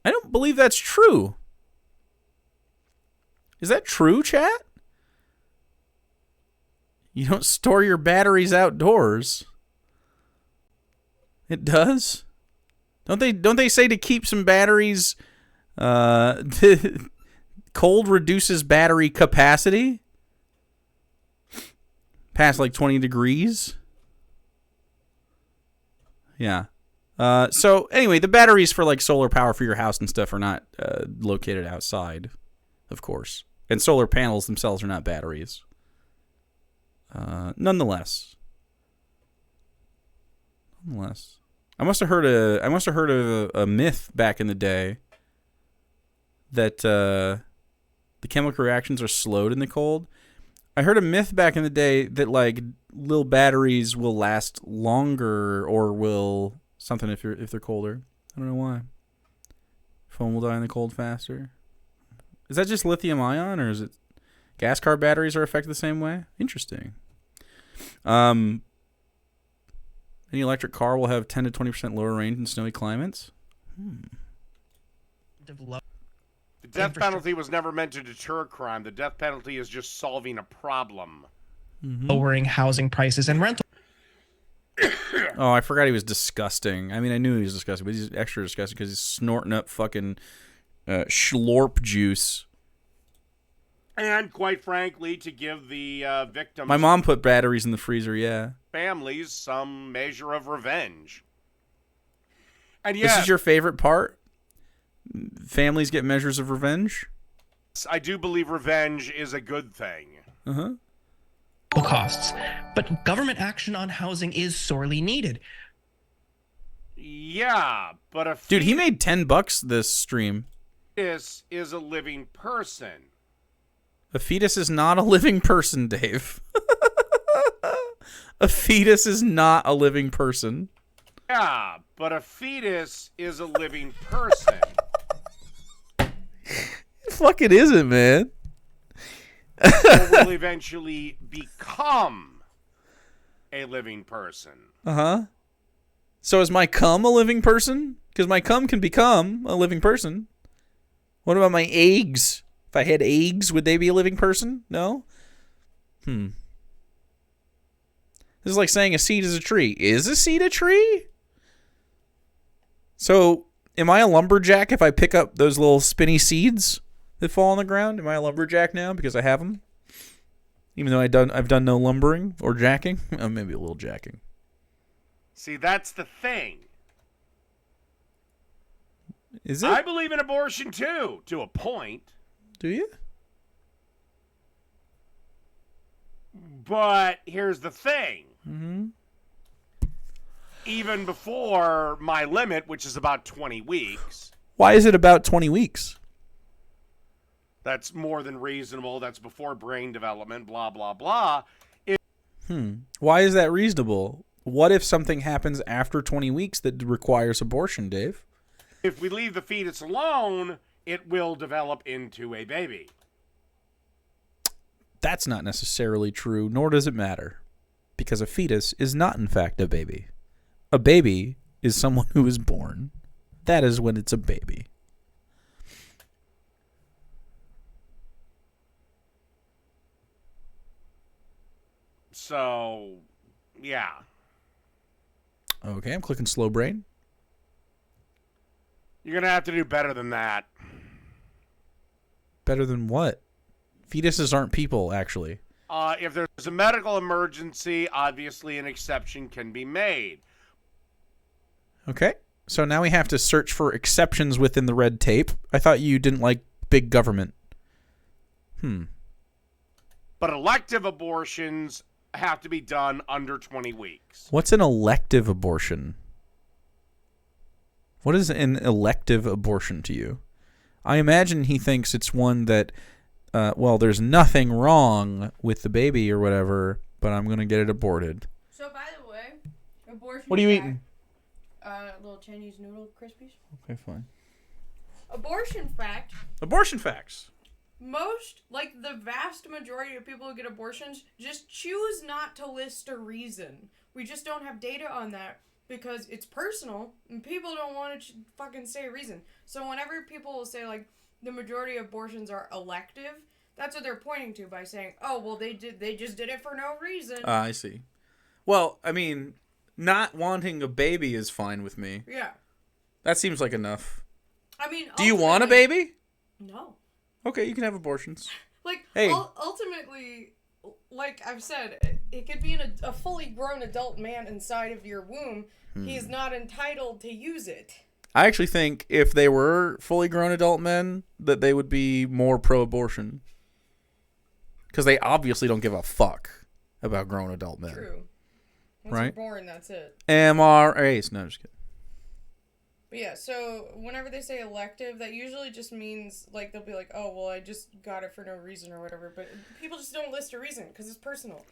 I don't believe that's true. Is that true, chat? You don't store your batteries outdoors. It does? Don't they say to keep some batteries cold reduces battery capacity? Past like 20 degrees? Yeah. So anyway, the batteries for like solar power for your house and stuff are not located outside, of course. And solar panels themselves are not batteries. Nonetheless, I must have heard a myth back in the day that the chemical reactions are slowed in the cold. I heard a myth back in the day that like little batteries will last longer or will something if they're colder. I don't know why. Phone will die in the cold faster. Is that just lithium ion or is it gas car batteries are affected the same way? Interesting. Any electric car will have 10 to 20% lower range in snowy climates. The death penalty was never meant to deter crime. The death penalty is just solving a problem. Lowering housing prices and rental. Oh, I forgot he was disgusting. I mean, I knew he was disgusting, but he's extra disgusting because he's snorting up fucking schlorp juice. And quite frankly, to give the victims... My mom put batteries in the freezer, yeah. ...families some measure of revenge. And This is your favorite part? Families get measures of revenge? I do believe revenge is a good thing. Uh-huh. Costs, but government action on housing is sorely needed. Yeah, but dude, he made $10 this stream. This is a living person. A fetus is not a living person, Dave. A fetus is not a living person. Yeah, but a fetus is a living person. Fuck it isn't, man. Will eventually become a living person. Uh-huh. So is my cum a living person? Because my cum can become a living person. What about my eggs? If I had eggs, would they be a living person? No? This is like saying a seed is a tree. Is a seed a tree? So, am I a lumberjack if I pick up those little spinny seeds that fall on the ground? Am I a lumberjack now because I have them? Even though I've done no lumbering or jacking? Oh, maybe a little jacking. See, that's the thing. Is it? I believe in abortion too, to a point. Do you? But here's the thing. Mm-hmm. Even before my limit, which is about 20 weeks. Why is it about 20 weeks? That's more than reasonable. That's before brain development, blah, blah, blah. Why is that reasonable? What if something happens after 20 weeks that requires abortion, Dave? If we leave the fetus alone, it will develop into a baby. That's not necessarily true, nor does it matter. Because a fetus is not, in fact, a baby. A baby is someone who is born. That is when it's a baby. So, yeah. Okay, I'm clicking slow brain. You're going to have to do better than that. Better than what? Fetuses aren't people, actually. If there's a medical emergency, obviously an exception can be made. Okay, so now we have to search for exceptions within the red tape. I thought you didn't like big government. But elective abortions have to be done under 20 weeks. What's an elective abortion? What is an elective abortion to you? I imagine he thinks it's one that, there's nothing wrong with the baby or whatever, but I'm going to get it aborted. So, by the way, abortion... What are you eating? Little Chinese noodle Crispies. Okay, fine. Abortion fact. Abortion facts. The vast majority of people who get abortions just choose not to list a reason. We just don't have data on that because it's personal and people don't want to fucking say a reason. So whenever people will say, like, the majority of abortions are elective, that's what they're pointing to by saying, oh, well, they just did it for no reason. I see. Well, I mean, not wanting a baby is fine with me. Yeah. That seems like enough. I mean, do you want a baby? No. Okay, you can have abortions. Ultimately, like I've said, it could be a fully grown adult man inside of your womb. He's not entitled to use it. I actually think if they were fully grown adult men, that they would be more pro-abortion. Because they obviously don't give a fuck about grown adult men. True. Once right? you're born, that's it. MRAs. No, I'm just kidding. But yeah, so whenever they say elective, that usually just means, like, they'll be like, oh, well, I just got it for no reason or whatever. But people just don't list a reason because it's personal.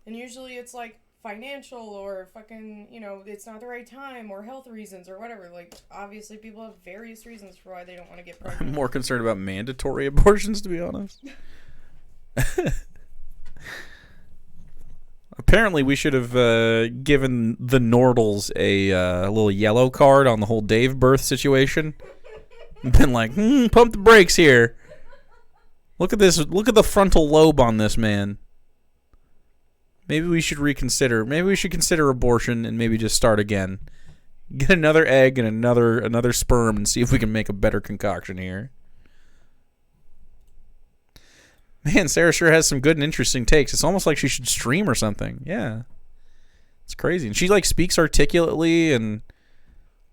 And usually it's, like, financial or fucking, it's not the right time or health reasons or whatever. Like, obviously people have various reasons for why they don't want to get pregnant. I'm more concerned about mandatory abortions, to be honest. Apparently, we should have given the Nordals a little yellow card on the whole Dave birth situation. Been like, pump the brakes here. Look at this. Look at the frontal lobe on this man. Maybe we should reconsider. Maybe we should consider abortion and maybe just start again. Get another egg and another sperm and see if we can make a better concoction here. Man, Sarah sure has some good and interesting takes. It's almost like she should stream or something. Yeah. It's crazy. And she, like, speaks articulately and,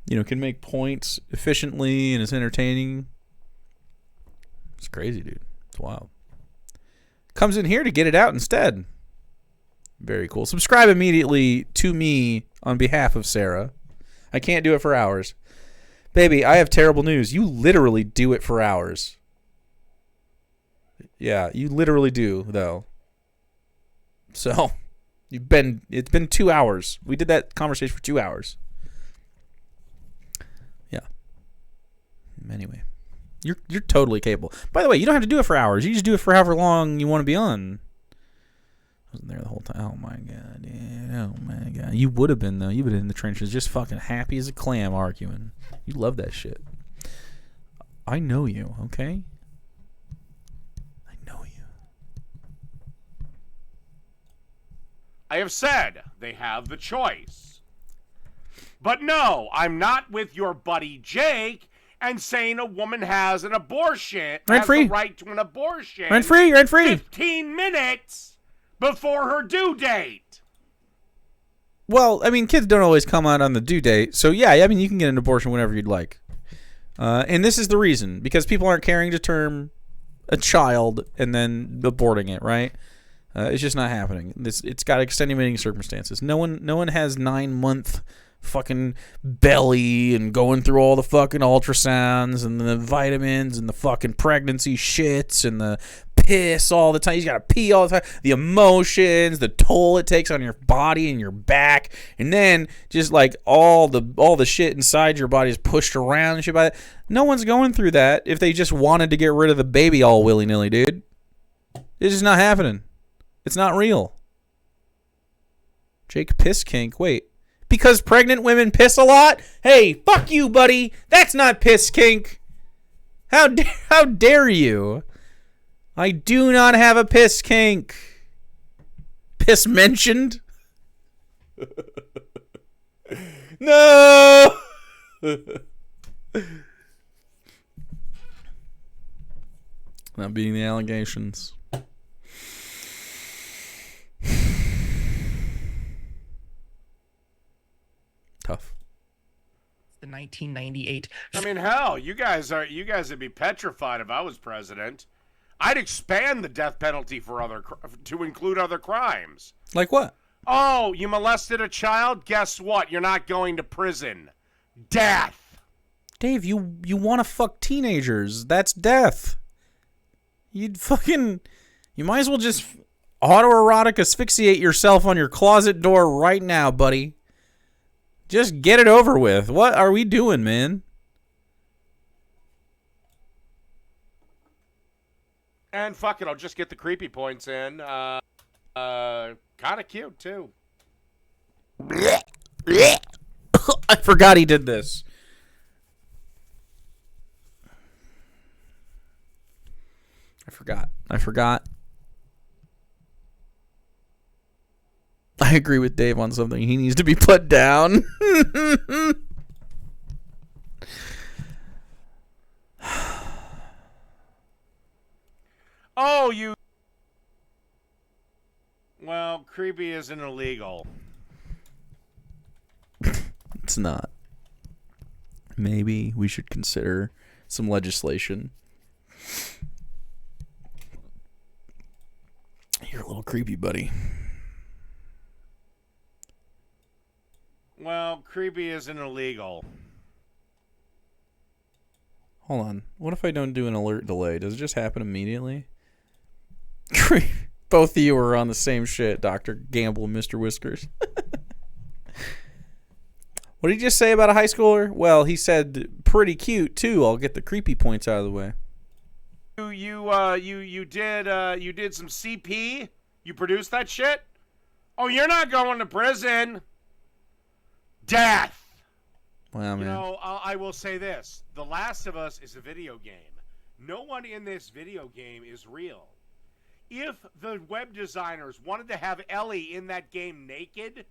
can make points efficiently and is entertaining. It's crazy, dude. It's wild. Comes in here to get it out instead. Very cool. Subscribe immediately to me on behalf of Sarah. I can't do it for hours. Baby, I have terrible news. You literally do it for hours. Yeah, you literally do, though. So, it's been 2 hours. We did that conversation for 2 hours. Yeah. Anyway, you're totally capable. By the way, you don't have to do it for hours. You just do it for however long you want to be on. I wasn't there the whole time. Oh my god, dude. Oh my god. You would have been, though. You've been in the trenches just fucking happy as a clam arguing. You love that shit. I know you, okay? I have said they have the choice. But no, I'm not with your buddy Jake and saying a woman has an abortion, has the right to an abortion. Rent-free. 15 minutes before her due date. Well, I mean, kids don't always come out on the due date. So, yeah, I mean, you can get an abortion whenever you'd like. And this is the reason. Because people aren't carrying to term a child and then aborting it, right? It's just not happening. It's got extenuating circumstances. No one has 9-month fucking belly and going through all the fucking ultrasounds and the vitamins and the fucking pregnancy shits and the piss all the time. You gotta pee all the time. The emotions, the toll it takes on your body and your back, and then just like all the shit inside your body is pushed around and shit by that. No one's going through that if they just wanted to get rid of the baby all willy-nilly, dude. It's just not happening. It's not real. Jake piss kink. Wait. Because pregnant women piss a lot? Hey, fuck you, buddy. That's not piss kink. How dare you? I do not have a piss kink. Piss mentioned? No! Not beating the allegations. Tough. The 1998. I mean, hell, you guys would be petrified if I was president. I'd expand the death penalty to include other crimes. Like what? Oh, you molested a child? Guess what? You're not going to prison. Death. Dave, you want to fuck teenagers. That's death. You might as well just autoerotic asphyxiate yourself on your closet door right now, buddy. Just get it over with. What are we doing, man? And fuck it, I'll just get the creepy points in. Kind of cute, too. I forgot he did this. I forgot. I agree with Dave on something. He needs to be put down. Oh, you... Well, creepy isn't illegal. It's not. Maybe we should consider some legislation. You're a little creepy, buddy. Well, creepy isn't illegal. Hold on. What if I don't do an alert delay? Does it just happen immediately? Both of you are on the same shit, Dr. Gamble and Mr. Whiskers. What did he just say about a high schooler? Well, he said pretty cute too. I'll get the creepy points out of the way. You did some CP? You produced that shit? Oh, you're not going to prison. Death. Wow, man. You know, I will say this. The Last of Us is a video game. No one in this video game is real. If the web designers wanted to have Ellie in that game naked,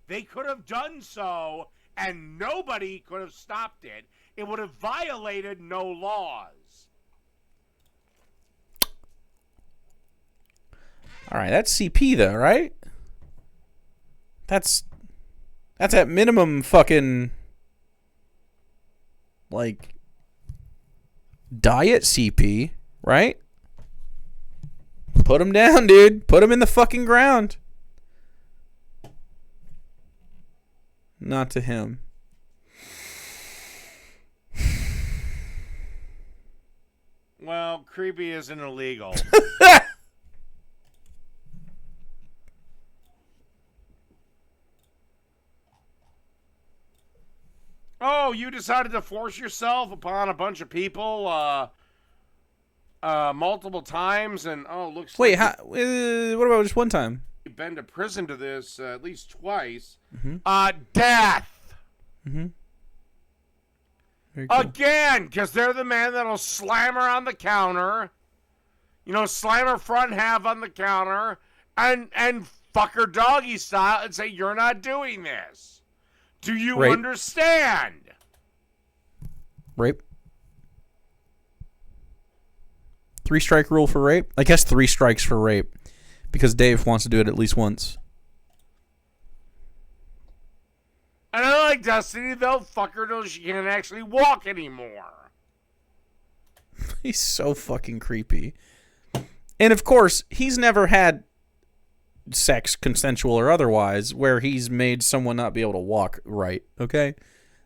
they could have done so, and nobody could have stopped it. It would have violated no laws. All right, that's CP though, right? That's at minimum fucking like diet CP, right? Put him down, dude. Put him in the fucking ground. Not to him. Well, creepy isn't illegal. Oh, you decided to force yourself upon a bunch of people multiple times, and looks Wait, like what about just one time? You've been to prison to this at least twice. Mm-hmm. Death. Mm-hmm. Very cool. Again, because they're the man that'll slam her on the counter, slam her front half on the counter, and fuck her doggy style and say, you're not doing this. Do you Rape. understand? Rape. 3-strike rule for rape? I guess 3 strikes for rape. Because Dave wants to do it at least once. And I like Destiny, they'll fuck her till she can't actually walk anymore. He's so fucking creepy. And of course, he's never had sex, consensual or otherwise, where he's made someone not be able to walk right, okay?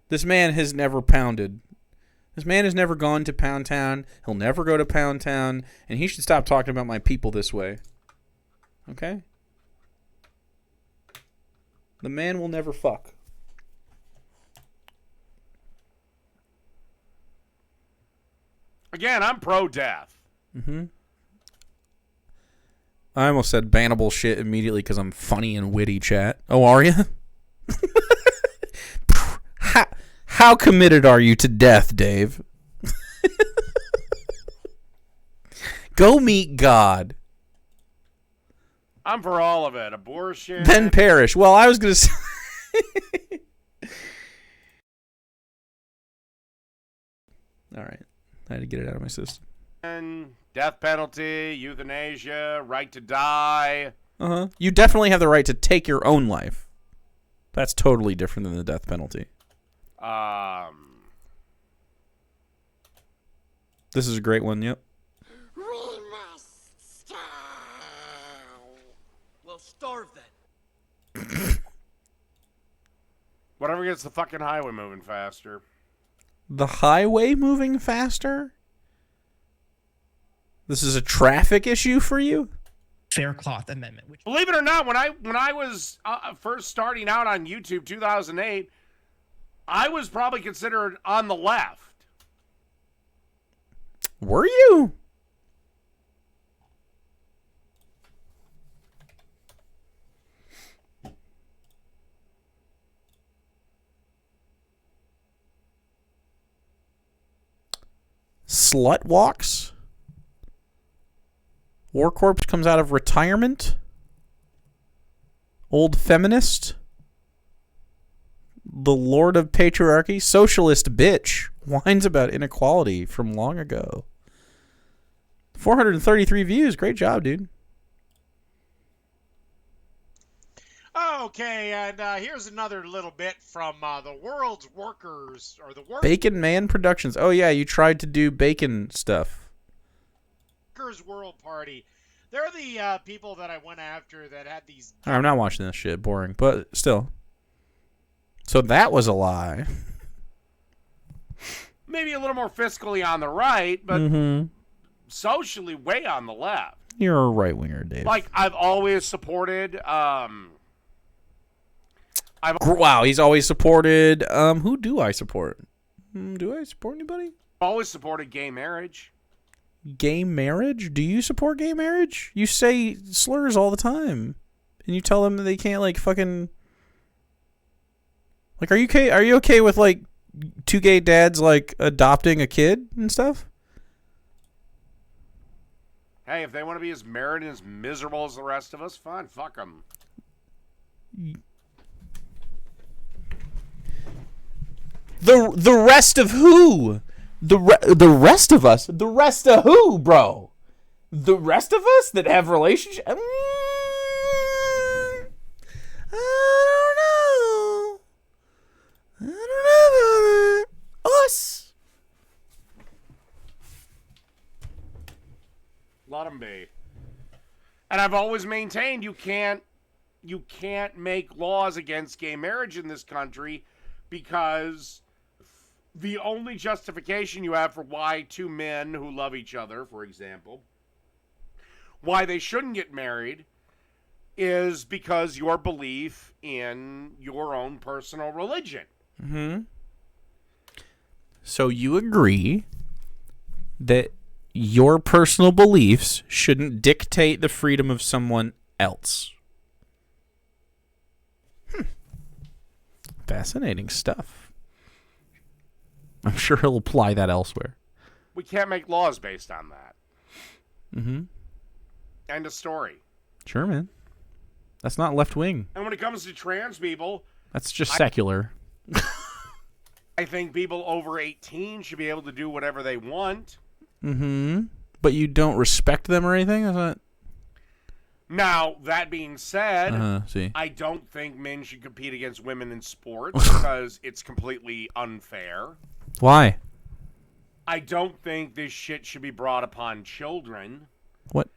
This man has never pounded. This man has never gone to Pound Town. He'll never go to Pound Town. And he should stop talking about my people this way. Okay? The man will never fuck. Again, I'm pro-death. Mm-hmm. I almost said bannable shit immediately because I'm funny and witty, chat. Oh, are you? How committed are you to death, Dave? Go meet God. I'm for all of it. Abortion. Then perish. Well, I was going to say... All right. I had to get it out of my system. Death penalty, euthanasia, right to die. Uh-huh. You definitely have the right to take your own life. That's totally different than the death penalty. This is a great one, yep. We must start. Well, start starve then. Whatever gets the fucking highway moving faster. The highway moving faster? This is a traffic issue for you? Fair Cloth Amendment. Which, believe it or not, when I was first starting out on YouTube, 2008, I was probably considered on the left. Were you? Slut walks? War Corpse comes out of retirement? Old feminist? The Lord of Patriarchy? Socialist bitch. Whines about inequality from long ago. 433 views. Great job, dude. Okay, and here's another little bit from the World's Workers, or the Bacon Man Productions. Oh, yeah, you tried to do bacon stuff. Workers World Party. They're the people that I went after that had these... I'm not watching this shit. Boring. But still. So that was a lie. Maybe a little more fiscally on the right, but socially way on the left. You're a right-winger, Dave. Like, I've always supported... Wow, he's always supported... who do I support? Do I support anybody? Always supported gay marriage. Gay marriage? Do you support gay marriage? You say slurs all the time. And you tell them that they can't, like, fucking... Like, are you okay with, like, two gay dads, like, adopting a kid and stuff? Hey, if they want to be as married and as miserable as the rest of us, fine, fuck them. The rest of who? The rest of us? The rest of who, bro? The rest of us that have relationships? I don't know about us. Let them be. And I've always maintained you can't make laws against gay marriage in this country because the only justification you have for why two men who love each other, for example, why they shouldn't get married is because your belief in your own personal religion. Mm-hmm. So you agree that your personal beliefs shouldn't dictate the freedom of someone else. Fascinating stuff. I'm sure he'll apply that elsewhere. We can't make laws based on that. Mm-hmm. End of story. Sure, man. That's not left wing. And when it comes to trans people... That's just secular. I think people over 18 should be able to do whatever they want. Mm-hmm. But you don't respect them or anything? Is that... Now, that being said, I don't think men should compete against women in sports because it's completely unfair. Why? I don't think this shit should be brought upon children. What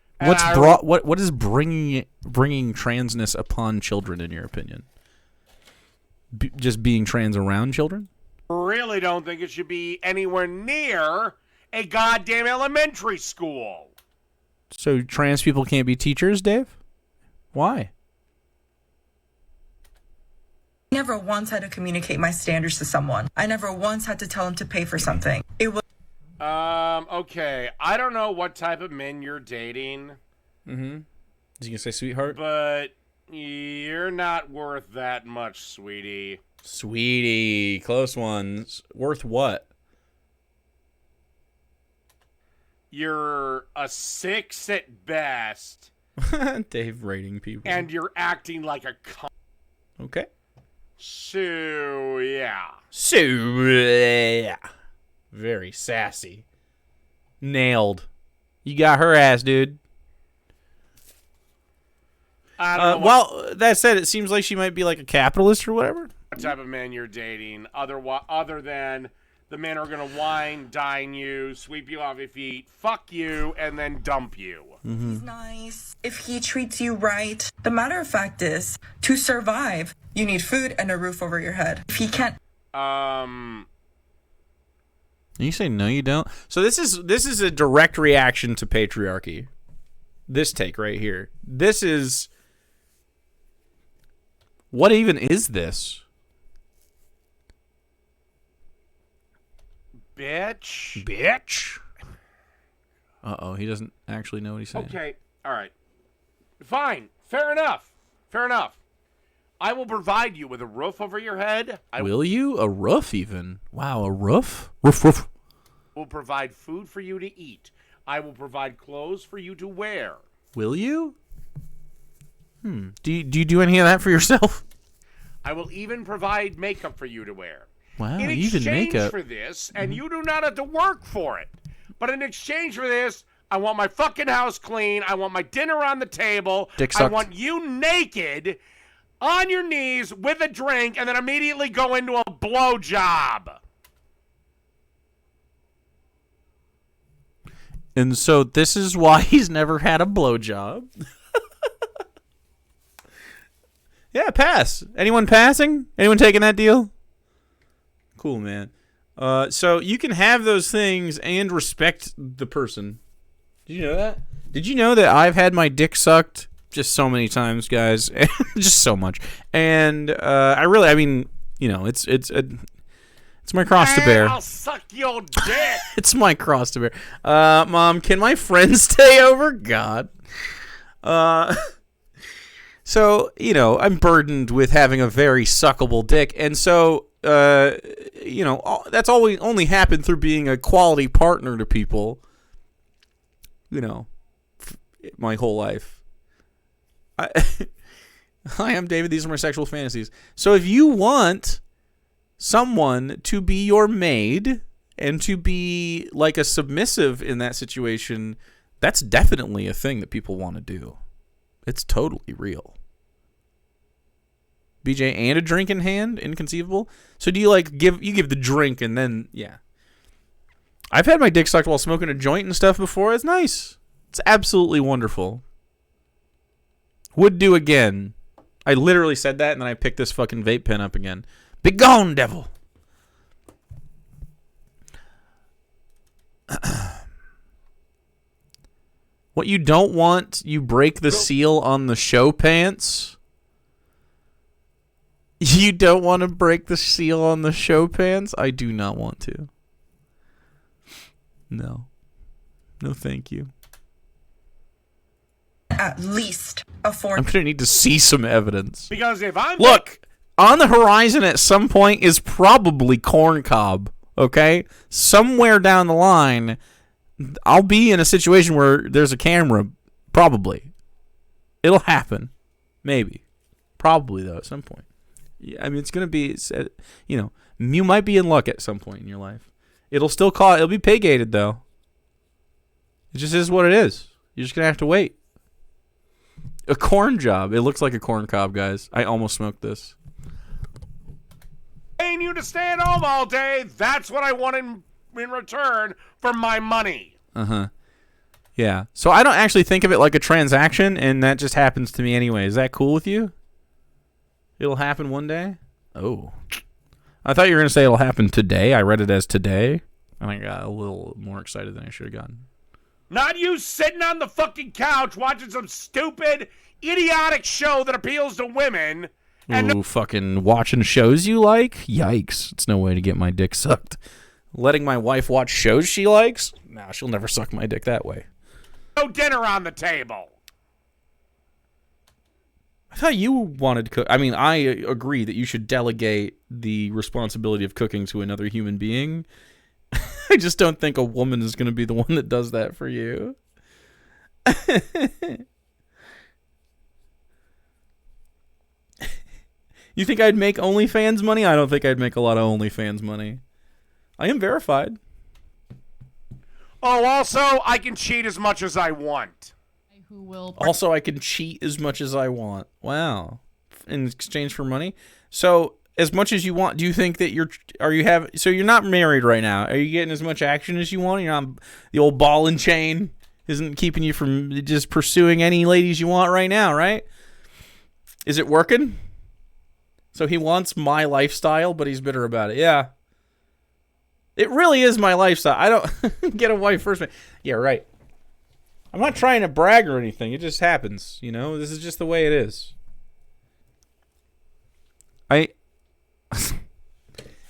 is bringing transness upon children in your opinion? Just being trans around children? Really don't think it should be anywhere near a goddamn elementary school. So trans people can't be teachers, Dave? Why? I never once had to communicate my standards to someone. I never once had to tell them to pay for something. It was... Okay. I don't know what type of men you're dating. Mm-hmm. Is he gonna say sweetheart? But you're not worth that much, sweetie. Sweetie. Close ones. Worth what? You're a 6 at best. Dave rating people. And you're acting like a cunt. Okay. So, yeah. Very sassy. Nailed. You got her ass, dude. Well, that said, it seems like she might be like a capitalist or whatever. What type of man you're dating, other than the men are going to wine, dine you, sweep you off your feet, fuck you, and then dump you. He's nice. If he treats you right. The matter of fact is, to survive, you need food and a roof over your head. If he can't... You say no, you don't? So this is a direct reaction to patriarchy. This take right here. This is... What even is this? Bitch. Uh-oh, he doesn't actually know what he's saying. Okay, all right. Fine, fair enough. I will provide you with a roof over your head. Will you? A roof even? Wow, a roof? Roof. Will provide food for you to eat. I will provide clothes for you to wear. Will you? Do you do any of that for yourself? I will even provide makeup for you to wear. Wow, in even exchange makeup. for this, and you do not have to work for it. But in exchange for this, I want my fucking house clean. I want my dinner on the table. Dick sucked. I want you naked on your knees with a drink, and then immediately go into a blowjob. And so this is why he's never had a blowjob. Yeah, pass. Anyone passing? Anyone taking that deal? Cool, man. So you can have those things and respect the person. Did you know that? Did you know that I've had my dick sucked just so many times, guys? Just so much. And it's my cross to bear. I'll suck your dick. It's my cross to bear. Mom, can my friend stay over? God. So, I'm burdened with having a very suckable dick. And so, that's only happened through being a quality partner to people, my whole life. Hi, I'm David. These are my sexual fantasies. So if you want someone to be your maid and to be like a submissive in that situation, that's definitely a thing that people want to do. It's totally real. BJ, and a drink in hand? Inconceivable? So do you give the drink and then, yeah. I've had my dick sucked while smoking a joint and stuff before. It's nice. It's absolutely wonderful. Would do again. I literally said that and then I picked this fucking vape pen up again. Be gone, devil. What you don't want, you break the seal on the show pants. You don't want to break the seal on the show pants? I do not want to. No. No, thank you. At least afford. I'm going to need to see some evidence. Because if I'm... Look, on the horizon at some point is probably corn cob, okay? Somewhere down the line, I'll be in a situation where there's a camera, probably. It'll happen. Maybe. Probably, though, at some point. Yeah, I mean, it's going to be, you might be in luck at some point in your life. It'll be pay-gated, though. It just is what it is. You're just going to have to wait. A corn job. It looks like a corn cob, guys. I almost smoked this. Paying you to stay at home all day, that's what I want in return for my money. Uh-huh. Yeah. So I don't actually think of it like a transaction, and that just happens to me anyway. Is that cool with you? It'll happen one day? Oh. I thought you were going to say it'll happen today. I read it as today, and I got a little more excited than I should have gotten. Not you sitting on the fucking couch watching some stupid, idiotic show that appeals to women. Ooh, fucking watching shows you like? Yikes. It's no way to get my dick sucked. Letting my wife watch shows she likes? Nah, she'll never suck my dick that way. No dinner on the table. I thought you wanted to cook. I mean, I agree that you should delegate the responsibility of cooking to another human being. I just don't think a woman is going to be the one that does that for you. You think I'd make OnlyFans money? I don't think I'd make a lot of OnlyFans money. I am verified. Oh, also, I can cheat as much as I want. Also, I can cheat as much as I want. Wow. In exchange for money? So, as much as you want? Do you think that so you're not married right now? Are you getting as much action as you want? You're not, the old ball and chain isn't keeping you from just pursuing any ladies you want right now, right? Is it working? So he wants my lifestyle, but he's bitter about it. Yeah. It really is my lifestyle. I don't get a wife first. Yeah, right. I'm not trying to brag or anything. It just happens, you know? This is just the way it is.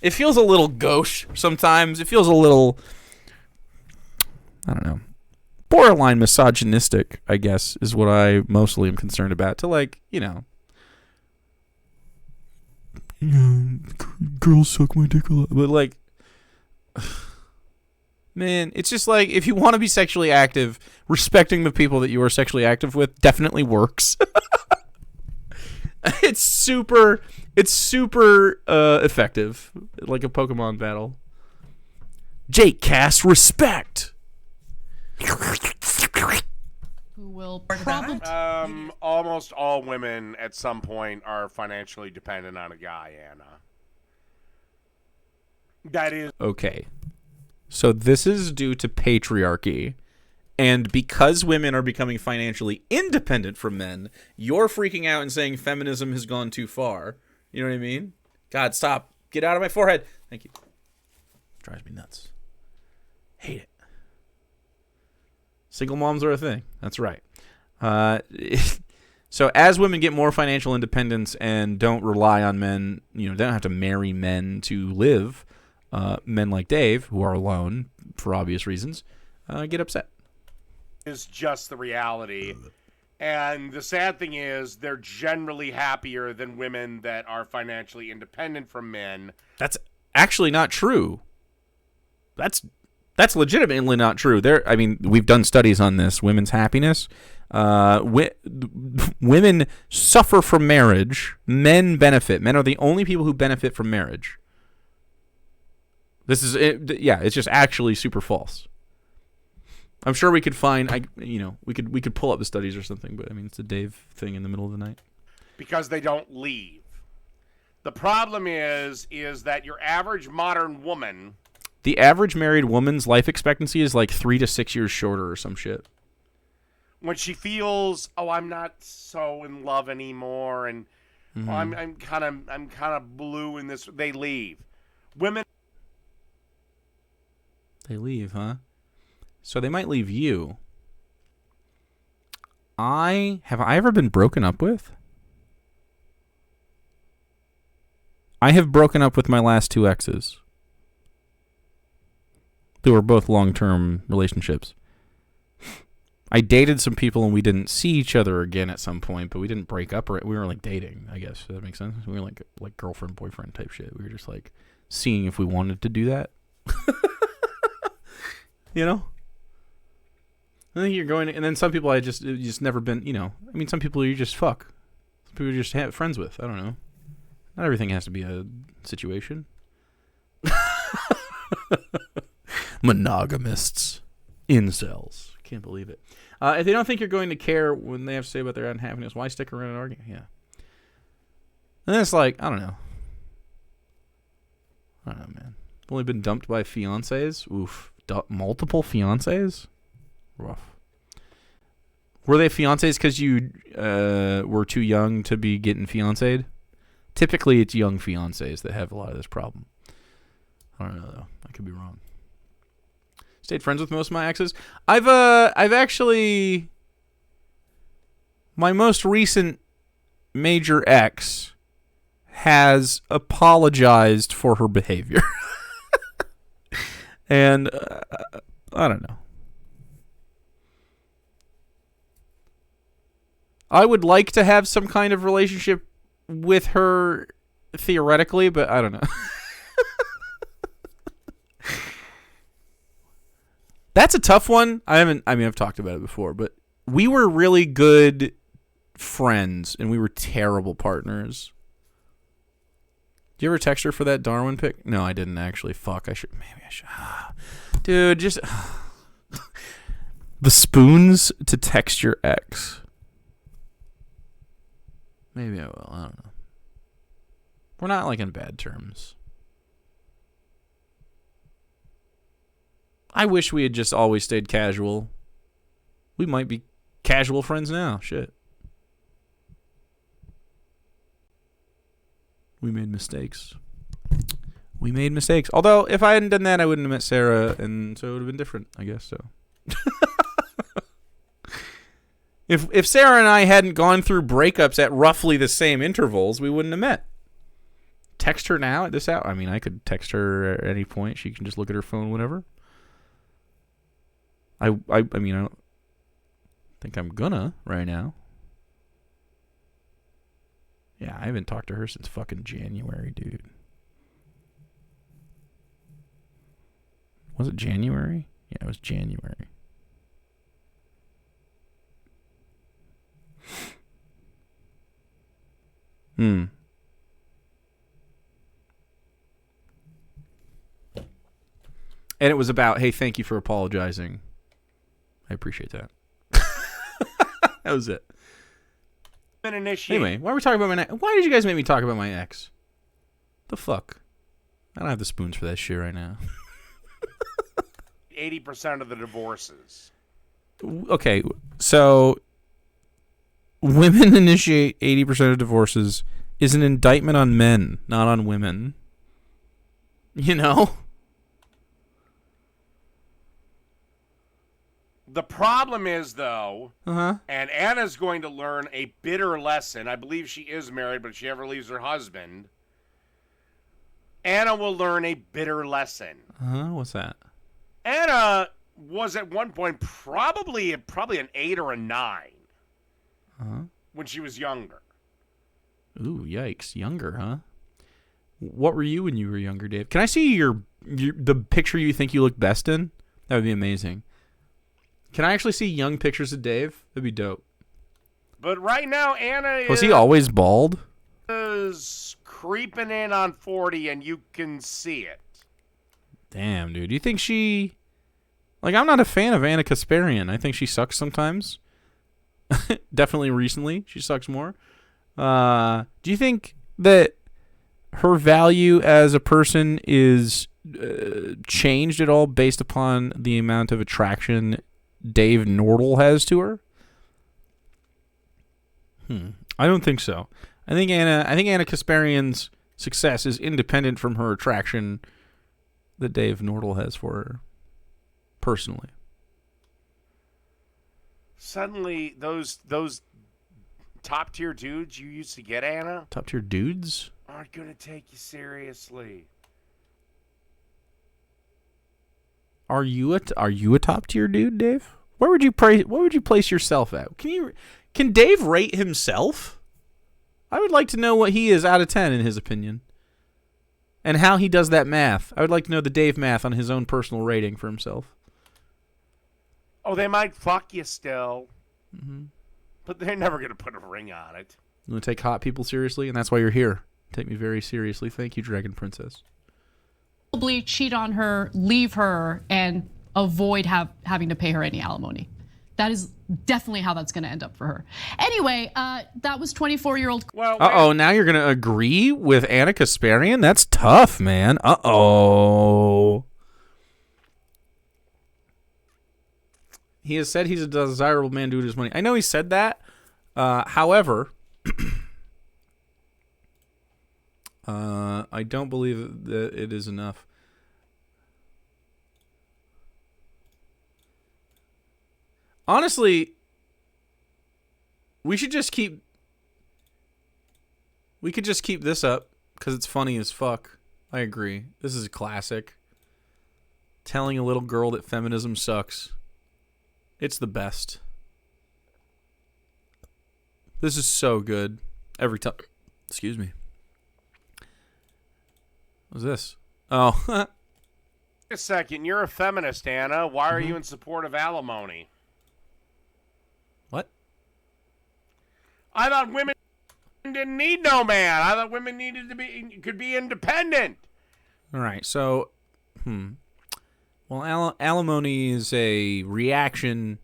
It feels a little gauche sometimes. It feels a little, I don't know, borderline misogynistic, I guess, is what I mostly am concerned about. To, like, you know, girls suck my dick a lot. But, like, man, it's just like, if you want to be sexually active, respecting the people that you are sexually active with definitely works. It's super effective, like a Pokemon battle. Jake cast respect. Who will probably almost all women at some point are financially dependent on a guy, Anna. That is okay. So this is due to patriarchy. And because women are becoming financially independent from men, you're freaking out and saying feminism has gone too far. You know what I mean? God, stop. Get out of my forehead. Thank you. Drives me nuts. Hate it. Single moms are a thing. That's right. So as women get more financial independence and don't rely on men, you know, they don't have to marry men to live, men like Dave, who are alone for obvious reasons, get upset. Is just the reality. And the sad thing is they're generally happier than women that are financially independent from men. That's actually not true. That's legitimately not true. I mean, we've done studies on this, women's happiness. Women suffer from marriage. Men benefit. Men are the only people who benefit from marriage. This is it. Yeah, it's just actually super false. I'm sure we could find, we could pull up the studies or something, but I mean, it's a Dave thing in the middle of the night. Because they don't leave. The problem is that your average modern woman... The average married woman's life expectancy is like 3 to 6 years shorter or some shit. When she feels, I'm not so in love anymore, and I'm kind of blue in this, they leave. Women... They leave, huh? So they might leave you. Have I ever been broken up with? I have broken up with my last 2 exes. They were both long-term relationships. I dated some people and we didn't see each other again at some point, but we didn't break up. We were like dating, I guess. Does that make sense? We were like girlfriend, boyfriend type shit. We were just like seeing if we wanted to do that. You know? I think you're going to, and then some people you just never been, you know. I mean, some people you just fuck. Some people you just have friends with. I don't know. Not everything has to be a situation. Monogamists. Incels. Can't believe it. If they don't think you're going to care when they have to say about their unhappiness, why stick around and argue? Yeah. And then it's like, I don't know, man. I've only been dumped by fiancés. Oof. Multiple fiancés? Rough. Were they fiancés because you were too young to be getting fiancéed? Typically, it's young fiancés that have a lot of this problem. I don't know, though. I could be wrong. Stayed friends with most of my exes. I've actually... My most recent major ex has apologized for her behavior. And I don't know. I would like to have some kind of relationship with her theoretically, but I don't know. That's a tough one. I've talked about it before, but we were really good friends and we were terrible partners. Did you ever text her for that Darwin pic? No, I didn't actually. Fuck, maybe I should. Dude, just the spoons to text your ex. Maybe I will. I don't know. We're not like in bad terms. I wish we had just always stayed casual. We might be casual friends now. Shit. We made mistakes. Although, if I hadn't done that, I wouldn't have met Sarah, and so it would have been different, I guess so. If Sarah and I hadn't gone through breakups at roughly the same intervals, we wouldn't have met. Text her now at this hour. I mean, I could text her at any point. She can just look at her phone whenever. I mean, I don't think I'm gonna right now. Yeah, I haven't talked to her since fucking January, dude. Was it January? Yeah, it was January. And it was about, hey, thank you for apologizing. I appreciate that. That was it. Anyway, why are we talking about why did you guys make me talk about my ex? The fuck? I don't have the spoons for that shit right now. 80% of the divorces. Okay, so women initiate 80% of divorces is an indictment on men, not on women. You know? The problem is, though, and Anna's going to learn a bitter lesson. I believe she is married, but if she ever leaves her husband, Anna will learn a bitter lesson. What's that? Anna was at one point probably an 8 or a 9 when she was younger. Ooh, yikes. Younger, huh? What were you when you were younger, Dave? Can I see the picture you think you look best in? That would be amazing. Can I actually see young pictures of Dave? That'd be dope. But right now, Anna was he always bald? Is creeping in on 40, and you can see it. Damn, dude. Do you think she... Like, I'm not a fan of Anna Kasparian. I think she sucks sometimes. Definitely recently, she sucks more. Do you think that her value as a person is changed at all based upon the amount of attraction Dave Nordell has to her? I don't think so. I think Anna Kasparian's success is independent from her attraction that Dave Nordell has for her, personally. Suddenly, those top tier dudes you used to get, Anna, top tier dudes aren't gonna take you seriously. Are you a top tier dude, Dave? Where would you place yourself at? Can Dave rate himself? I would like to know what he is out of 10 in his opinion. And how he does that math. I would like to know the Dave math on his own personal rating for himself. Oh, they might fuck you still. But they're never going to put a ring on it. You want to take hot people seriously? And that's why you're here. Take me very seriously. Thank you, Dragon Princess. Probably cheat on her, leave her, and avoid having to pay her any alimony. That is definitely how that's going to end up for her. Anyway, that was 24-year-old. Uh-oh, now you're going to agree with Anna Kasparian? That's tough, man. Uh-oh. He has said he's a desirable man due to his money. I know he said that. However, I don't believe that it is enough. Honestly, we could just keep this up because it's funny as fuck. I agree. This is a classic. Telling a little girl that feminism sucks. It's the best. This is so good. Every time. Excuse me. What's this? Oh. Wait a second. You're a feminist, Anna. Why are you in support of alimony? What? I thought women didn't need no man. I thought women could be independent. All right. So, well, alimony is a reaction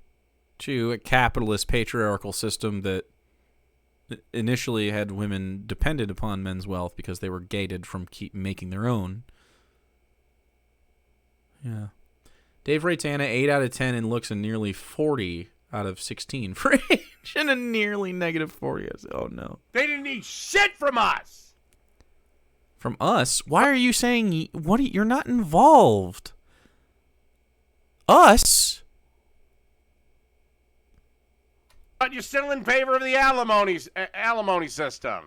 to a capitalist patriarchal system that initially had women dependent upon men's wealth because they were gated from keep making their own. Yeah. Dave rates Anna 8 out of 10 and looks a nearly 40 out of 16 for age and a nearly negative 40. Oh, no. They didn't need shit from us. From us? Why are you saying you're not involved? Us? But you're still in favor of the alimony system.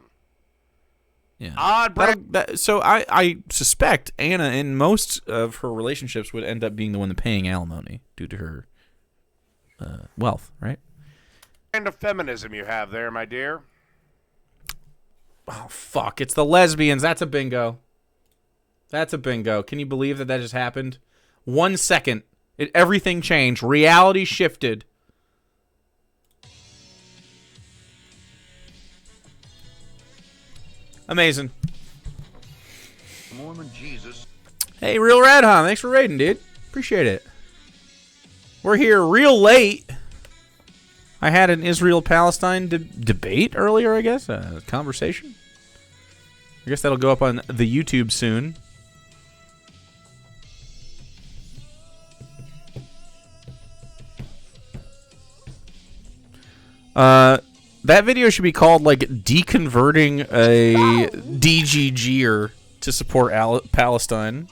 Yeah. Odd. So I suspect Anna in most of her relationships would end up being the one paying alimony due to her wealth, right? Kind of feminism you have there, my dear. Oh, fuck. It's the lesbians. That's a bingo. That's a bingo. Can you believe that just happened? 1 second. Everything changed. Reality shifted. Amazing. Mormon Jesus. Hey, Real Red Hom. Thanks for raiding, dude. Appreciate it. We're here real late. I had an Israel-Palestine debate earlier, I guess. A conversation. I guess that'll go up on the YouTube soon. That video should be called, like, deconverting a DGGer to support Palestine.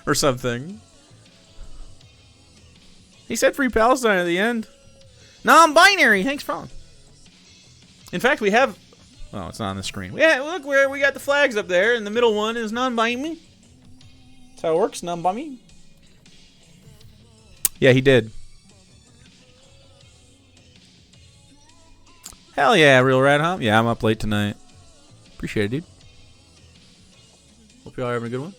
Or something. He said free Palestine at the end. Non-binary. Thanks, Fawn. In fact, we have... Oh, it's not on the screen. Yeah, look, we got the flags up there, and the middle one is non-binary. That's how it works, non-binary. Yeah, he did. Hell yeah, Real Rat Hom. Yeah, I'm up late tonight. Appreciate it, dude. Hope y'all are having a good one.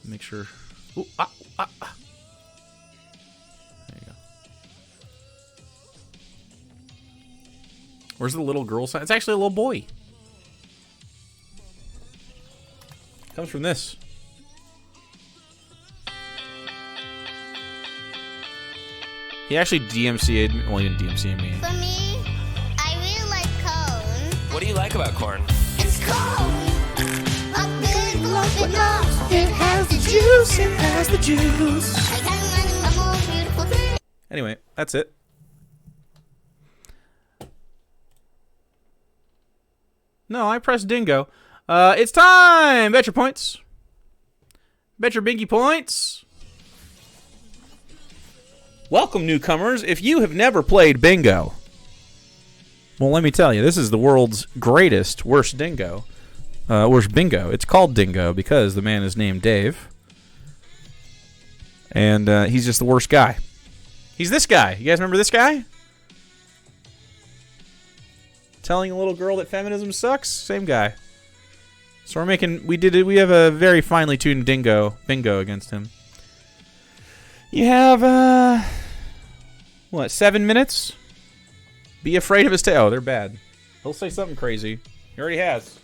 Make sure... Ooh, There you go. Where's the little girl sign? It's actually a little boy. Comes from this. He actually DMCA'd me. Well, he didn't DMCA me. For me, I really like corn. What do you like about corn? It's corn. A big lump of nuts. It has the juice. It has the juice. I can't imagine a more beautiful thing. Anyway, that's it. No, I pressed Dingo. It's time! Bet your points. Bet your binky points. Welcome, newcomers. If you have never played bingo, well, let me tell you, this is the world's worst bingo. It's called Dingo because the man is named Dave. And he's just the worst guy. He's this guy. You guys remember this guy? Telling a little girl that feminism sucks? Same guy. So we have a very finely tuned bingo against him. You have, 7 minutes? Be afraid of his tail. Oh, they're bad. He'll say something crazy. He already has.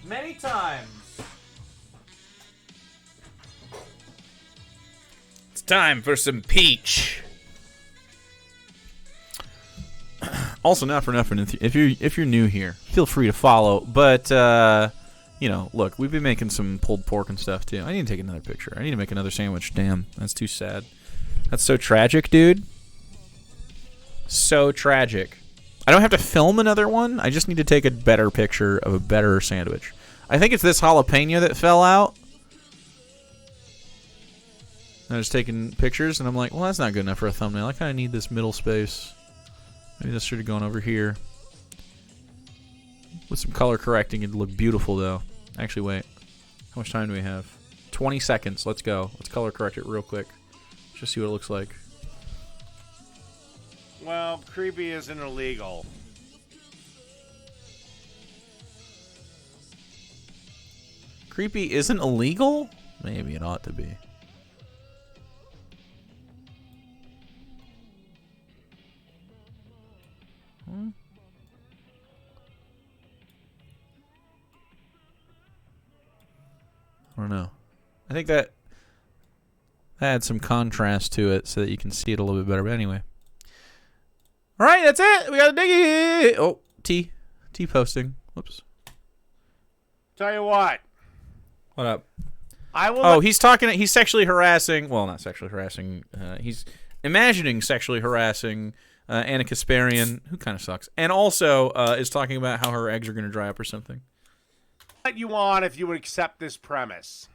Many times. It's time for some peach. Also, not for nothing, if you're new here, feel free to follow. But, look, we've been making some pulled pork and stuff, too. I need to take another picture. I need to make another sandwich. Damn, that's too sad. That's so tragic, dude. So tragic. I don't have to film another one. I just need to take a better picture of a better sandwich. I think it's this jalapeno that fell out. I was taking pictures, and I'm like, well, that's not good enough for a thumbnail. I kind of need this middle space. Maybe this should have gone over here. With some color correcting, it'd look beautiful, though. Actually, wait. How much time do we have? 20 seconds. Let's go. Let's color correct it real quick. Just see what it looks like. Well, creepy isn't illegal. Creepy isn't illegal? Maybe it ought to be. I don't know. I think that adds some contrast to it so that you can see it a little bit better. But anyway, All right, that's it. We got a diggy. Oh, T posting. Whoops. Tell you what. What up? I will. Oh, he's talking. He's sexually harassing. Well, not sexually harassing. He's imagining sexually harassing Anna Kasparian, who kind of sucks, and also is talking about how her eggs are going to dry up or something. Let you on if you would accept this premise.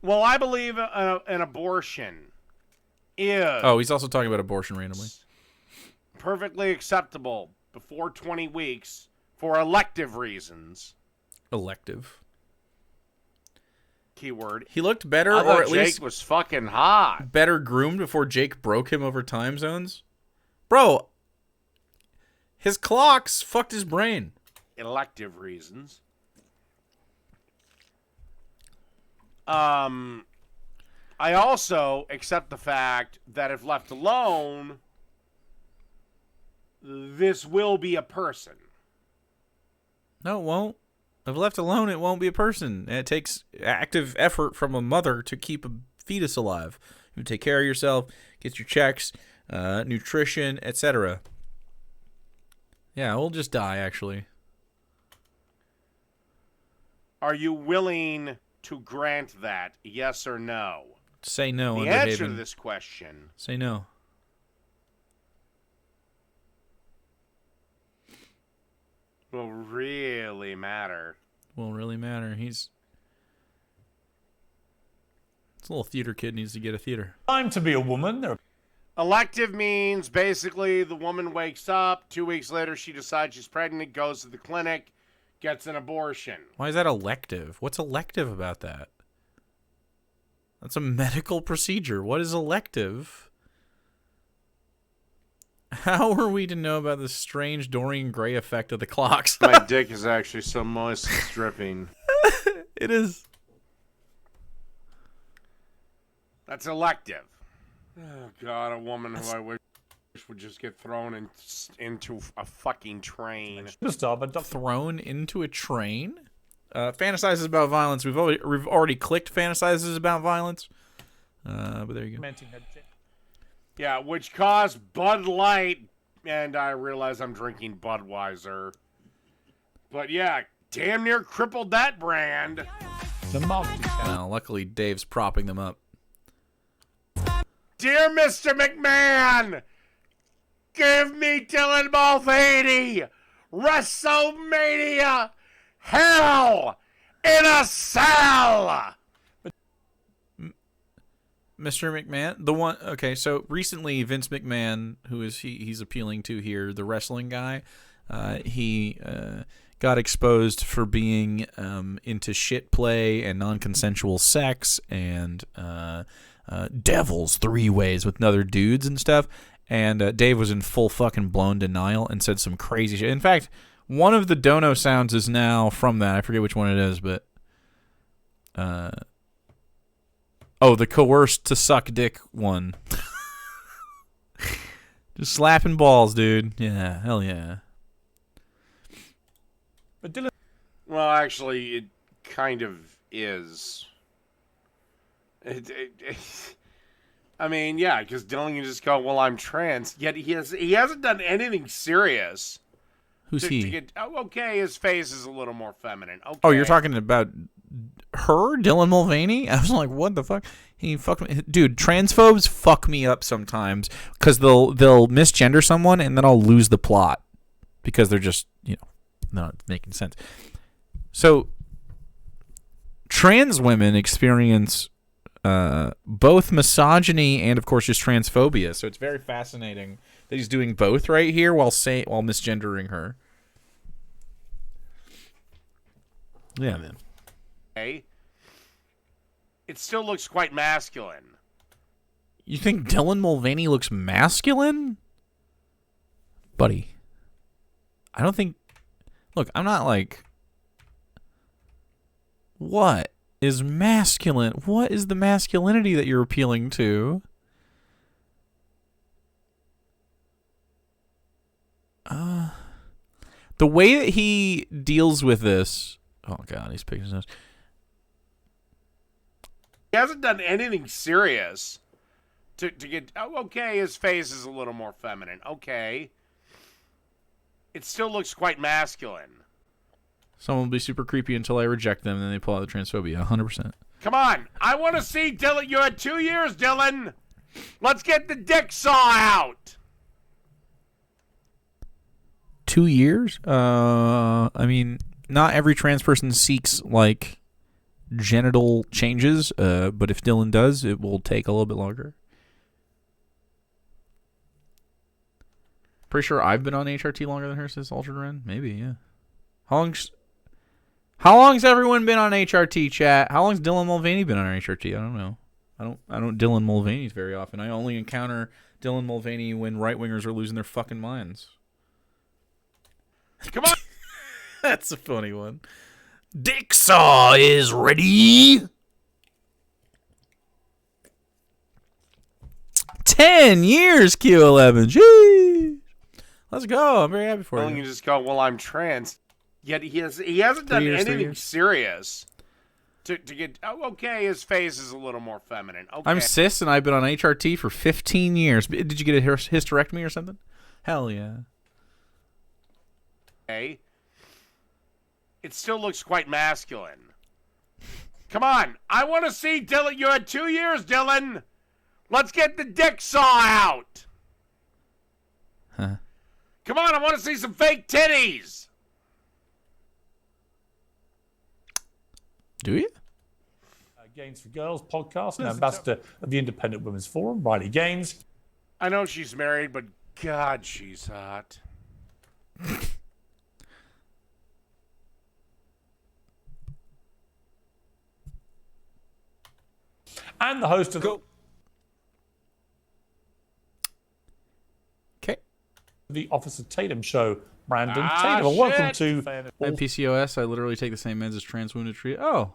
Well, I believe an abortion is. Oh, he's also talking about abortion randomly. Perfectly acceptable before 20 weeks for elective reasons. Elective. Keyword. He looked better, I thought or at Jake least was fucking hot. Better groomed before Jake broke him over time zones. Bro, his clocks fucked his brain. Elective reasons. I also accept the fact that if left alone, this will be a person. No, it won't. If left alone, it won't be a person. It takes active effort from a mother to keep a fetus alive. You take care of yourself, get your checks, nutrition, etc. Yeah, we'll just die, actually. Are you willing to grant that, yes or no? Say no. The answer to this question. Say no. Will really matter. Will really matter. This little theater kid needs to get a theater. Time to be a woman. Elective means basically the woman wakes up, 2 weeks later she decides she's pregnant, goes to the clinic, gets an abortion. Why is that elective? What's elective about that? That's a medical procedure. What is elective? How are we to know about the strange Dorian Gray effect of the clocks? My dick is actually so moist it's dripping. It is. That's elective. Oh, God, a woman who I wish would just get thrown into a fucking train. Thrown into a train? Fantasizes about violence. We've already clicked fantasizes about violence. But there you go. Yeah, which caused Bud Light, and I realize I'm drinking Budweiser. But yeah, damn near crippled that brand. Well, luckily Dave's propping them up. Dear Mr. McMahon, give me Dylan Mulvaney, WrestleMania, Hell in a Cell. Mr. McMahon, the one. Okay, so recently Vince McMahon, who is he's appealing to here, the wrestling guy, he got exposed for being into shit play and non-consensual sex and devils 3 ways with other dudes and stuff. And Dave was in full fucking blown denial and said some crazy shit. In fact, one of the dono sounds is now from that. I forget which one it is, but oh, the coerced to suck dick one. Just slapping balls, dude. Yeah, hell yeah. But Dylan. Well, actually, it kind of is. I mean, yeah, because Dylan can just go, "Well, I'm trans." Yet he hasn't done anything serious. Who's he? Okay, his face is a little more feminine. Okay. Oh, you're talking about her, Dylan Mulvaney? I was like, what the fuck? He fucked me. Dude, transphobes fuck me up sometimes because they'll misgender someone and then I'll lose the plot because they're just, not making sense. So, trans women experience both misogyny and, of course, just transphobia. So it's very fascinating that he's doing both right here while misgendering her. Yeah, man. Okay. It still looks quite masculine. You think Dylan Mulvaney looks masculine? Buddy. I don't think... Look, I'm not like... What is masculine? What is the masculinity that you're appealing to? The way that he deals with this... Oh, God, he's picking his nose. He hasn't done anything serious. To get okay, his face is a little more feminine. Okay, it still looks quite masculine. Someone will be super creepy until I reject them, and then they pull out the transphobia. 100%. Come on, I want to see Dylan. You had 2 years, Dylan. Let's get the dick saw out. 2 years? I mean, not every trans person seeks like genital changes, but if Dylan does, it will take a little bit longer. Pretty sure I've been on HRT longer than her, says Altered Ren. Maybe, yeah. How long's everyone been on HRT, chat? How long's Dylan Mulvaney been on HRT? I don't know. I don't Dylan Mulvaney's very often. I only encounter Dylan Mulvaney when right wingers are losing their fucking minds. Come on. That's a funny one. Dick saw is ready. 10 years, Q11. Jeez. Let's go. I'm very happy for Well, you. you just go, well, I'm trans. Yet he hasn't done anything serious to get okay, his face is a little more feminine. Okay. I'm cis and I've been on HRT for 15 years. Did you get a hysterectomy or something? Hell yeah. Okay. It still looks quite masculine. Come on, I want to see Dylan. You had 2 years, Dylan. Let's get the dick saw out. Huh. Come on, I want to see some fake titties. Do you? Gaines for Girls podcast and ambassador of the Independent Women's Forum, Riley Gaines. I know she's married, but God, she's hot. And the host of the Officer Tatum show, Brandon Tatum. Shit. Welcome to I have PCOS. I literally take the same meds as trans women to treat. Oh.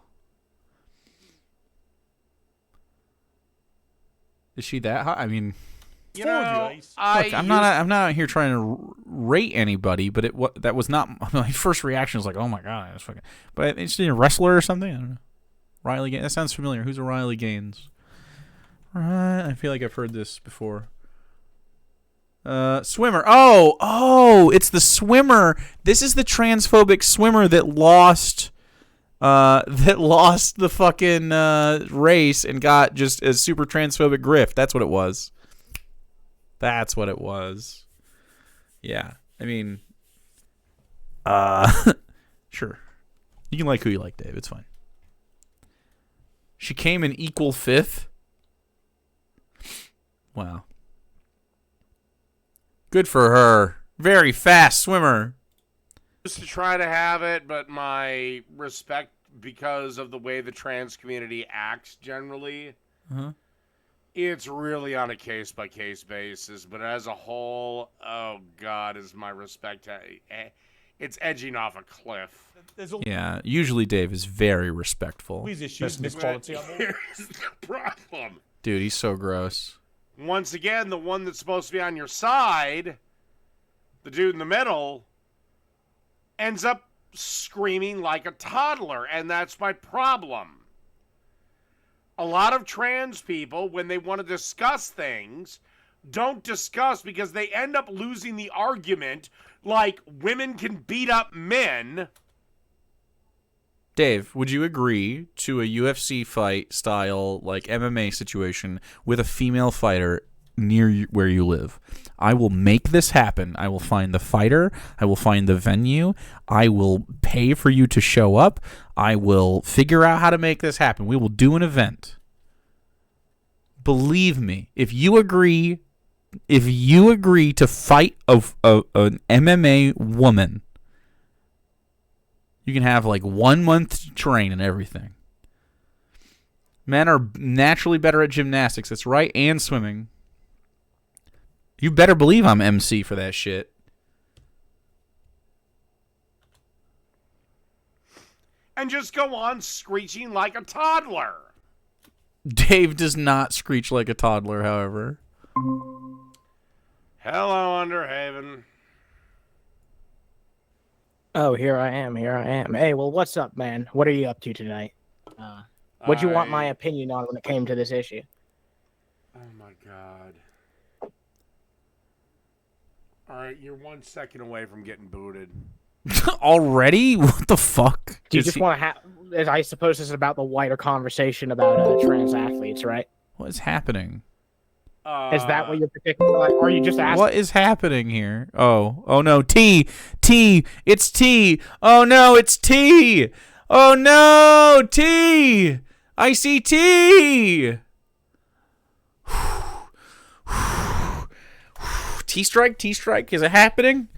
Is she that hot? I mean, You know, look, I'm not out here trying to rate anybody, but that was not my first reaction. Was like, oh my god, that's fucking. But it's a wrestler or something. I don't know. Riley Gaines. That sounds familiar. Who's a Riley Gaines? I feel like I've heard this before. Swimmer. Oh, it's the swimmer. This is the transphobic swimmer that lost the fucking race and got just a super transphobic grift. That's what it was. Yeah. I mean, sure. You can like who you like, Dave. It's fine. She came in equal fifth. Wow. Good for her. Very fast swimmer. Used to try to have it, but my respect because of the way the trans community acts generally, it's really on a case-by-case basis. But as a whole, oh God, is my respect. It's edging off a cliff. Yeah, usually Dave is very respectful. Here's the problem. Dude, he's so gross. Once again, the one that's supposed to be on your side, the dude in the middle, ends up screaming like a toddler, and that's my problem. A lot of trans people, when they want to discuss things, don't discuss because they end up losing the argument like women can beat up men. Dave, would you agree to a UFC fight style, like MMA situation with a female fighter near where you live? I will make this happen. I will find the fighter. I will find the venue. I will pay for you to show up. I will figure out how to make this happen. We will do an event. Believe me, if you agree to fight an MMA woman, you can have like 1 month to train and everything. Men are naturally better at gymnastics. That's right, and swimming. You better believe I'm MC for that shit. And just go on screeching like a toddler. Dave does not screech like a toddler, however. Hello, Underhaven. Oh, here I am. Hey, well, what's up, man? What are you up to tonight? What'd you want my opinion on when it came to this issue? Oh my god. Alright, you're 1 second away from getting booted. Already? What the fuck? Do you just want to have... I suppose this is about the wider conversation about trans athletes, right? What is happening? Is that what you're particularly like? Or are you just asking? What is happening here? Oh no, T, it's T. Oh no, it's T. Oh no, T. I see T. T-strike, is it happening?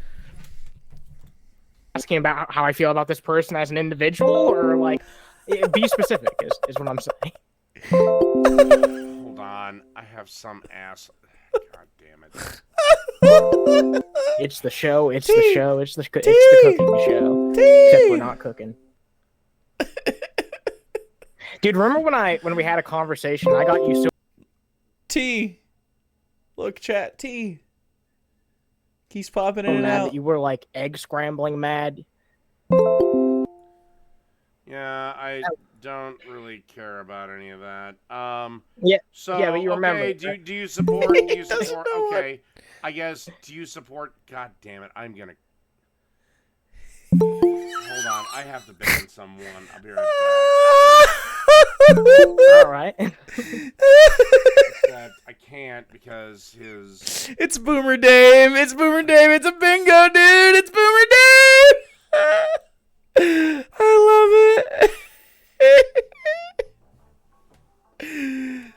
Asking about how I feel about this person as an individual, or like, be specific is what I'm saying. Hold on, I have some ass. God damn it! It's the show. It's the show. It's the cooking show. Except we're not cooking. Dude, remember when we had a conversation? I got you so. T. Look, chat. T. Keeps popping in and out. That you were like egg scrambling mad. Yeah, I don't really care about any of that. Yeah. So yeah, but you remember. Okay, do you support? Do you support? Okay, I guess. Do you support? God damn it! I'm gonna. Hold on, I have to ban someone. I'll be right back. All right. That I can't because his. It's Boomer Dave. It's Boomer Dave. It's a bingo, dude. It's Boomer Dave. I love it.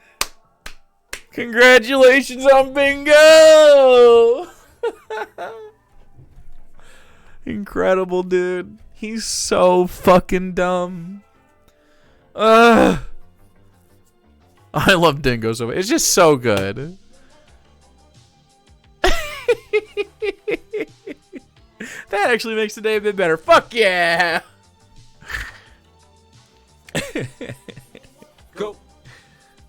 Congratulations on bingo. Incredible, dude. He's so fucking dumb. I love Dingo so much. It's just so good. That actually makes the day a bit better. Fuck yeah! Go.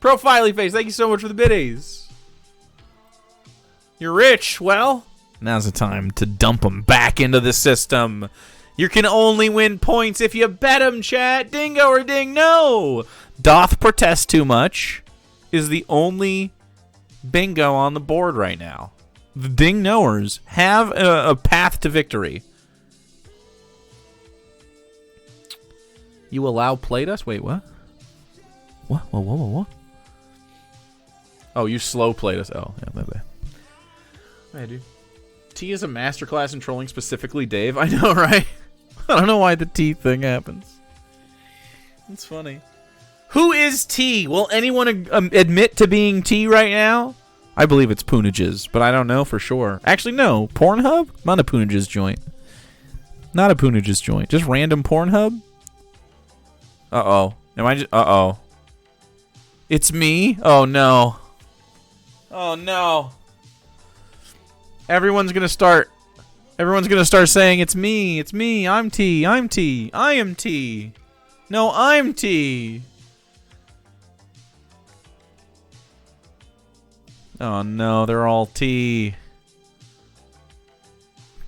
Profiley Face, thank you so much for the biddies. You're rich. Well, now's the time to dump them back into the system. You can only win points if you bet them, chat. Dingo or ding no. Doth protest too much is the only bingo on the board right now. The ding knowers have a path to victory. You allow played us? Wait, what? What? Oh, you slow played us. Oh, yeah, my bad. Hey, dude. T is a masterclass in trolling, specifically Dave. I know, right? I don't know why the T thing happens. It's funny. Who is T? Will anyone admit to being T right now? I believe it's Poonages, but I don't know for sure. Actually, no. Pornhub? Not a Poonages joint. Not a Poonages joint. Just random Pornhub? Uh-oh. Am I just... Uh-oh. It's me? Oh, no. Oh, no. Everyone's gonna start saying it's me. It's me. I'm T. I'm T. I am T. No, I'm T. Oh no, they're all T.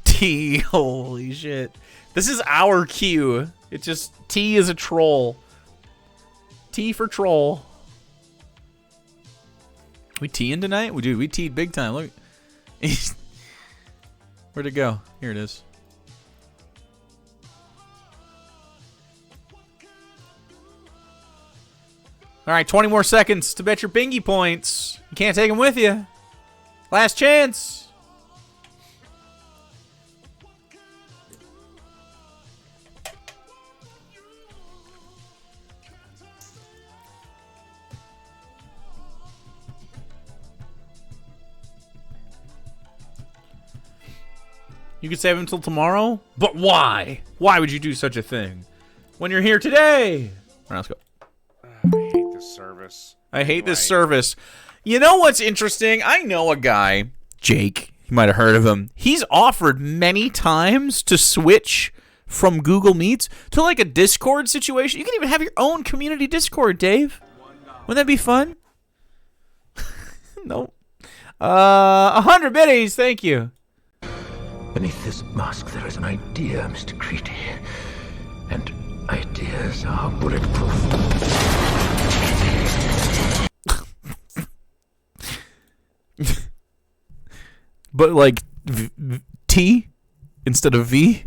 T. Holy shit. This is our cue. It's just T is a troll. T for troll. We T-ing tonight? We do. We T'd big time. Look. Where'd it go? Here it is. All right, 20 more seconds to bet your bingy points. You can't take them with you. Last chance. You could save them until tomorrow? But why? Why would you do such a thing? When you're here today. All right, let's go. I hate this service. I hate this service. You know what's interesting? I know a guy, Jake. You might have heard of him. He's offered many times to switch from Google Meets to like a Discord situation. You can even have your own community Discord, Dave. Wouldn't that be fun? Nope. 100 biddies, thank you. Beneath this mask, there is an idea, Mr. Creedy. And ideas are bulletproof. but like T instead of V.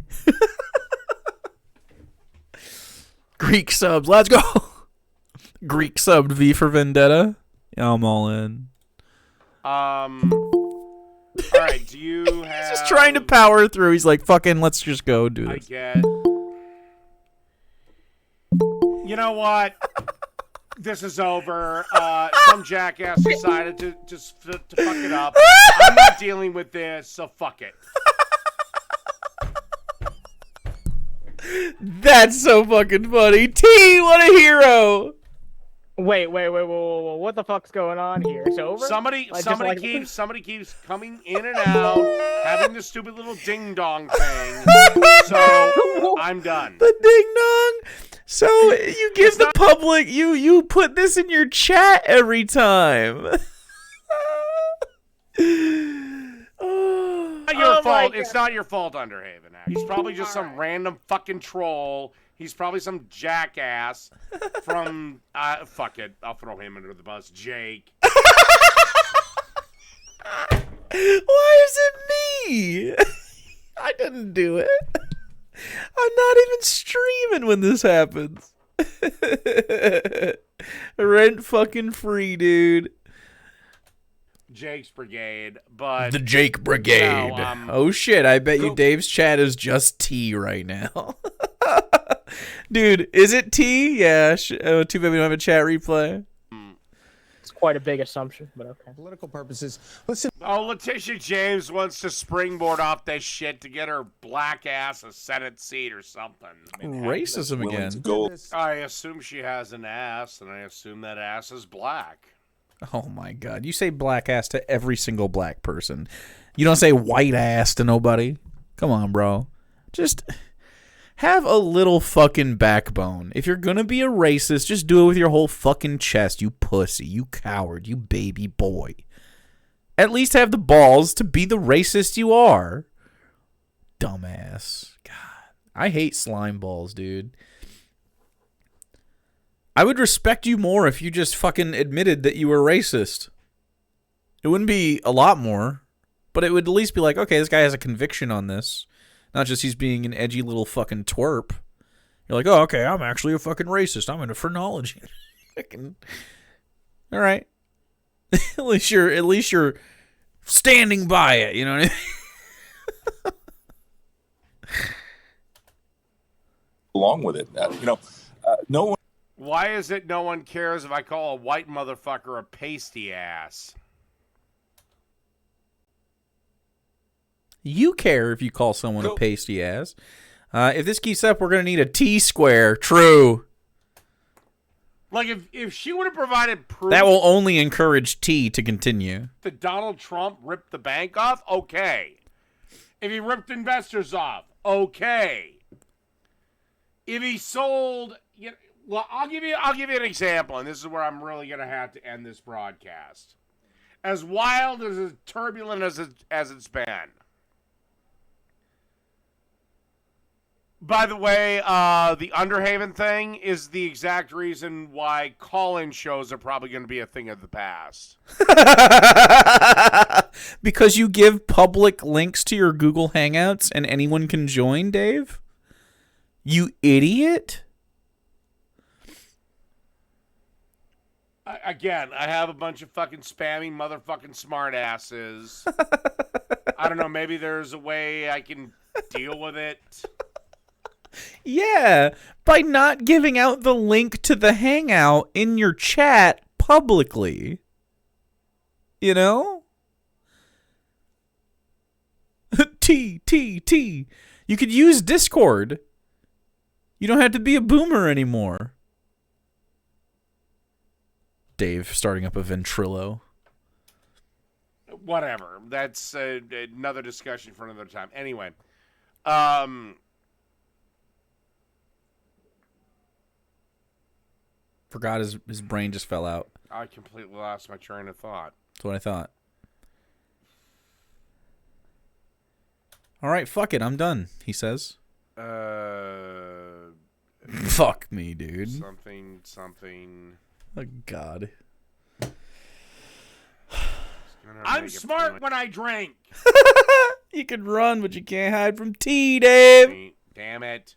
Greek subs, let's go. Greek subbed V for Vendetta. Yeah, I'm all in. All right, do you have... He's just trying to power through. He's like, fucking, let's just go do this. I get... You know what? This is over. Some jackass decided to fuck it up. I'm not dealing with this, so fuck it. That's so fucking funny. T, what a hero! Wait, what the fuck's going on here? It's over? Somebody keeps coming in and out, having this stupid little ding dong thing. So I'm done. The ding dong. So you give the public you put this in your chat every time. Not your fault. It's not your fault, Underhaven. He's probably just some random fucking troll. He's probably some jackass from fuck it. I'll throw him under the bus. Jake. Why is it me? I didn't do it. I'm not even streaming when this happens. Rent fucking free, dude. Jake's Brigade, but... The Jake Brigade. Oh shit, I bet you Dave's chat is just T right now. Dude, is it T? Yeah, too bad we don't have a chat replay. It's quite a big assumption, but okay. Political purposes. Listen. Oh, Letitia James wants to springboard off this shit to get her black ass a Senate seat or something. Racism again. I assume she has an ass, and I assume that ass is black. Oh my god. You say black ass to every single black person. You don't say white ass to nobody. Come on, bro. Just have a little fucking backbone. If you're gonna be a racist, just do it with your whole fucking chest, you pussy, you coward, you baby boy. At least have the balls to be the racist you are. Dumbass. God. I hate slime balls, dude. I would respect you more if you just fucking admitted that you were racist. It wouldn't be a lot more, but it would at least be like, okay, this guy has a conviction on this. Not just he's being an edgy little fucking twerp. You're like, oh, okay, I'm actually a fucking racist. I'm into phrenology. All right. at least you're standing by it, you know what I mean? Along with it, no one. Why is it no one cares if I call a white motherfucker a pasty ass? You care if you call someone a pasty ass. If this keeps up, we're going to need a T-square. True. Like, if she would have provided proof... That will only encourage T to continue. That Donald Trump ripped the bank off? Okay. If he ripped investors off? Okay. If he sold... Well, I'll give you an example, and this is where I'm really going to have to end this broadcast. As wild, as turbulent as it's been. By the way, the Underhaven thing is the exact reason why call-in shows are probably going to be a thing of the past. Because you give public links to your Google Hangouts and anyone can join, Dave? You idiot? Again, I have a bunch of fucking spammy motherfucking smartasses. I don't know, maybe there's a way I can deal with it. Yeah, by not giving out the link to the Hangout in your chat publicly. You know? T. You could use Discord. You don't have to be a boomer anymore. Dave starting up a Ventrilo. Whatever. That's another discussion for another time. Anyway. Forgot his brain just fell out. I completely lost my train of thought. That's what I thought. All right, fuck it. I'm done, he says. Fuck me, dude. Something. Oh, God. I'm smart when I drink. You can run, but you can't hide from T, Dave. Damn it.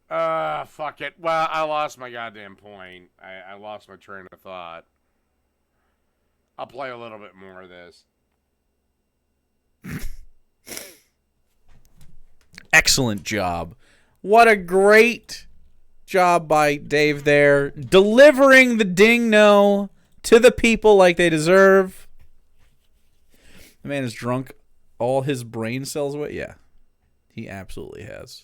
Fuck it. Well, I lost my goddamn point. I lost my train of thought. I'll play a little bit more of this. Excellent job. What a great job by Dave there. Delivering the ding-no to the people like they deserve. The man has drunk all his brain cells away. Yeah, he absolutely has.